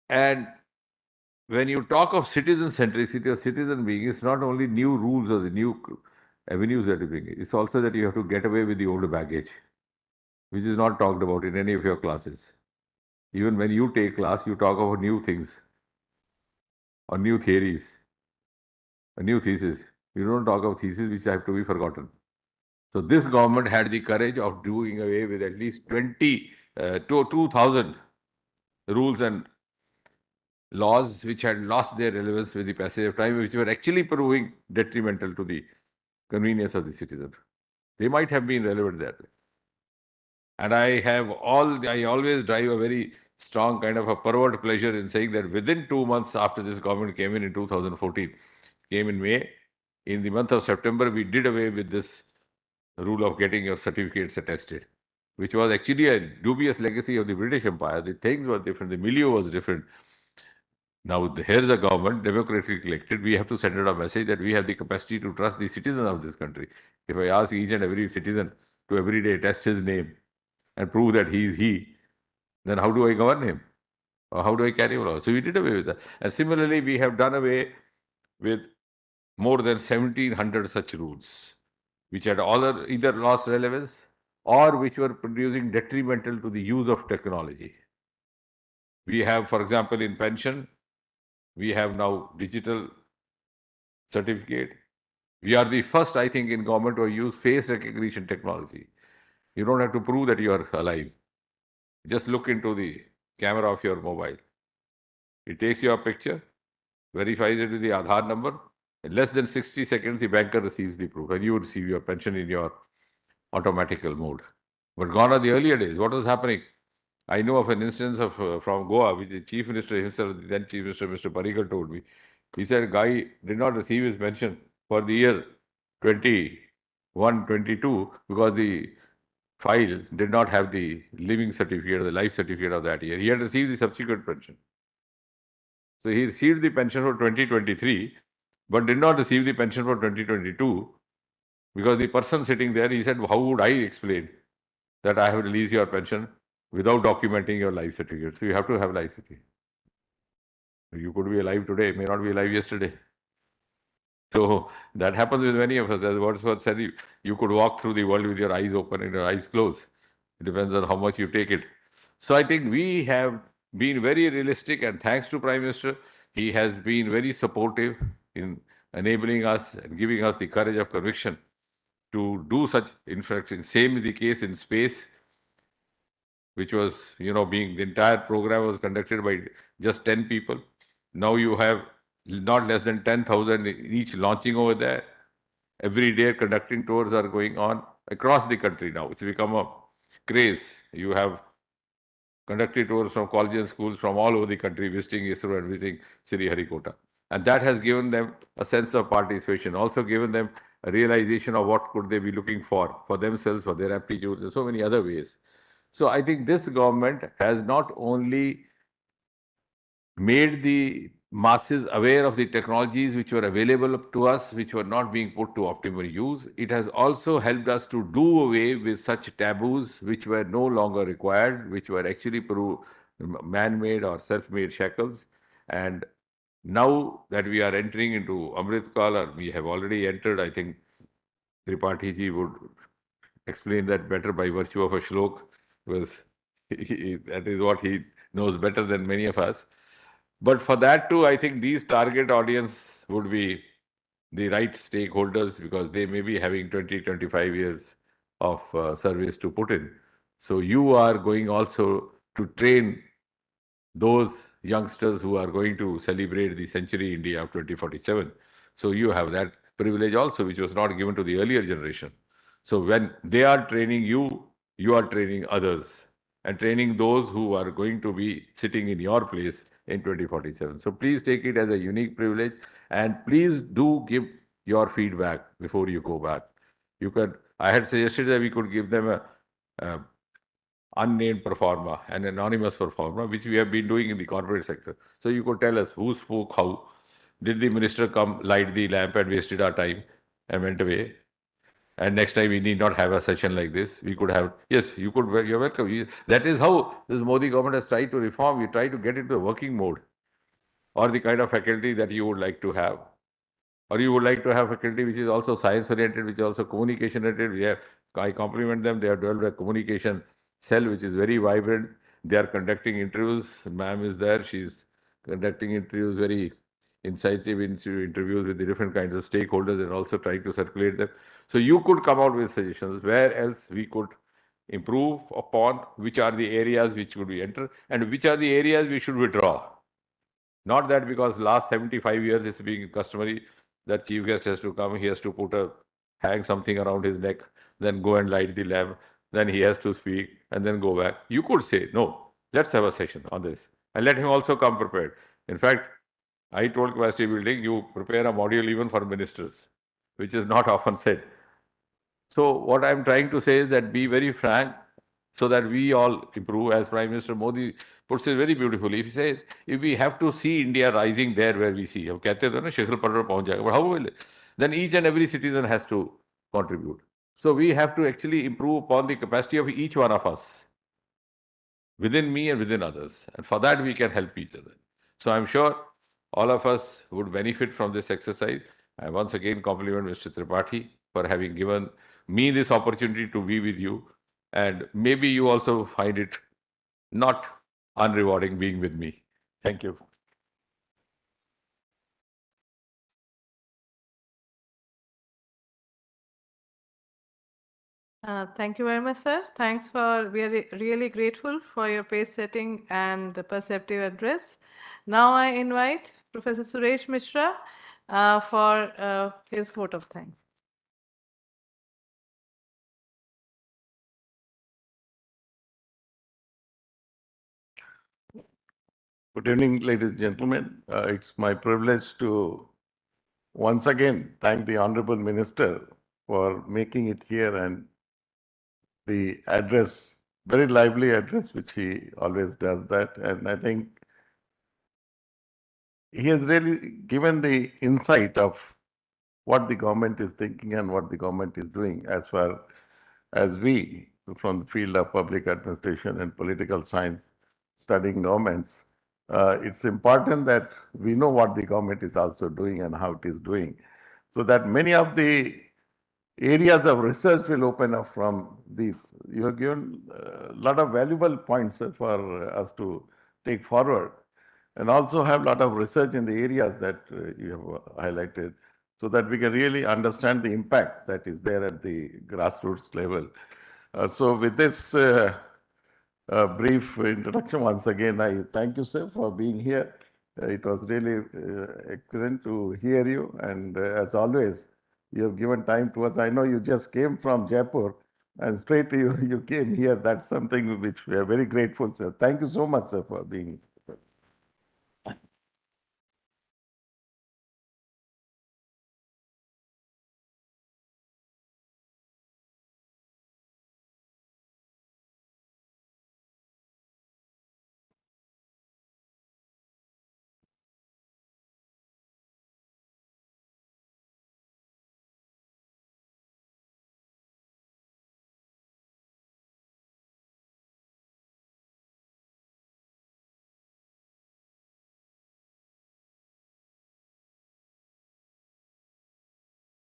And when you talk of citizen centricity or citizen being, it's not only new rules or the new avenues that you bring, it's also that you have to get away with the old baggage, which is not talked about in any of your classes. Even when you take class, you talk about new things or new theories, a new thesis. You don't talk of thesis which have to be forgotten. So this government had the courage of doing away with at least 2,000 rules and laws which had lost their relevance with the passage of time, which were actually proving detrimental to the convenience of the citizen. They might have been relevant that way. And I always drive a very strong kind of a pervert pleasure in saying that within 2 months after this government came in 2014, came in May, in the month of September, we did away with this rule of getting your certificates attested, which was actually a dubious legacy of the British Empire. The things were different, the milieu was different. Now, here's a government, democratically elected. We have to send out a message that we have the capacity to trust the citizens of this country. If I ask each and every citizen to every day test his name and prove that he is he, then how do I govern him? Or how do I carry him? So we did away with that. And similarly, we have done away with more than 1,700 such rules, which had either lost relevance or which were producing detrimental to the use of technology. We have, for example, in pension, we have now digital certificate. We are the first, I think, in government to use face recognition technology. You don't have to prove that you are alive. Just look into the camera of your mobile. It takes your picture, verifies it with the Aadhaar number. In less than 60 seconds, the banker receives the proof, and you receive your pension in your automatical mode. But gone are the earlier days. What was happening? I know of an instance of from Goa, which the Chief Minister himself, the then Chief Minister, Mr. Parrikar, told me. He said a guy did not receive his pension for the year 21-22 because the file did not have the living certificate or the life certificate of that year. He had received the subsequent pension. So he received the pension for 2023, but did not receive the pension for 2022 because the person sitting there, he said, how would I explain that I have released your pension without documenting your life certificate? So you have to have life certificate. You could be alive today, may not be alive yesterday. So that happens with many of us. As Wordsworth said, you could walk through the world with your eyes open and your eyes closed. It depends on how much you take it. So I think we have been very realistic, and thanks to Prime Minister, he has been very supportive in enabling us and giving us the courage of conviction to do such infraction. Same is the case in space. which was, the entire program was conducted by just 10 people. Now you have not less than 10,000 each launching over there. Every day conducting tours are going on across the country now. It's become a craze. You have conducted tours from colleges and schools from all over the country, visiting ISRO and visiting Sri Harikota. And that has given them a sense of participation, also given them a realization of what could they be looking for themselves, for their aptitudes, and so many other ways. So I think this government has not only made the masses aware of the technologies which were available to us, which were not being put to optimal use. It has also helped us to do away with such taboos which were no longer required, which were actually man-made or self-made shackles. And now that we are entering into Amrit Kal, or we have already entered, I think Tripathi ji would explain that better by virtue of a shlok, because that is what he knows better than many of us. But for that too, I think these target audience would be the right stakeholders, because they may be having 20, 25 years of service to put in. So you are going also to train those youngsters who are going to celebrate the Century India of 2047. So you have that privilege also, which was not given to the earlier generation. So when they are training you, you are training others and training those who are going to be sitting in your place in 2047. So please take it as a unique privilege, and please do give your feedback before you go back. I had suggested that we could give them a unnamed performer, an anonymous performer, which we have been doing in the corporate sector. So you could tell us who spoke how. Did the minister come, light the lamp and wasted our time and went away? And next time we need not have a session like this. We could have, yes, you're welcome. That is how this Modi government has tried to reform. You try to get into a working mode, or the kind of faculty that you would like to have. Or you would like to have faculty which is also science oriented, which is also communication oriented. I compliment them. They have developed a communication cell which is very vibrant. They are conducting interviews. Ma'am is there. She's conducting interviews, very incisive interviews with the different kinds of stakeholders, and also trying to circulate them. So you could come out with suggestions where else we could improve upon, which are the areas which could be entered, and which are the areas we should withdraw. Not that because last 75 years it's being customary that chief guest has to come, he has to hang something around his neck, then go and light the lamp, then he has to speak, and then go back. You could say, no, let's have a session on this, and let him also come prepared. In fact, I told capacity building, you prepare a module even for ministers, which is not often said. So what I'm trying to say is that be very frank, so that we all improve. As Prime Minister Modi puts it very beautifully, he says, if we have to see India rising there where we see, but how will it? Then each and every citizen has to contribute. So we have to actually improve upon the capacity of each one of us, within me and within others. And for that, we can help each other. So I'm sure all of us would benefit from this exercise. I once again compliment Mr. Tripathi for having given me this opportunity to be with you. And maybe you also find it not unrewarding being with me. Thank you. Thank you very much, sir. Thanks for, we are really grateful for your pace setting and the perceptive address. Now I invite Professor Suresh Mishra for his vote of thanks. Good evening, ladies and gentlemen. It's my privilege to once again thank the Honorable Minister for making it here, and the address, very lively address, which he always does that. And I think he has really given the insight of what the government is thinking and what the government is doing, as far as we, from the field of public administration and political science, studying governments, it's important that we know what the government is also doing and how it is doing, so that many of the areas of research will open up from these. You have given a lot of valuable points for us to take forward, and also have a lot of research in the areas that you have highlighted, so that we can really understand the impact that is there at the grassroots level. So with this brief introduction. Once again, I thank you, sir, for being here. It was really excellent to hear you. And as always, you have given time to us. I know you just came from Jaipur and straight you came here. That's something which we are very grateful, sir. Thank you so much, sir, for being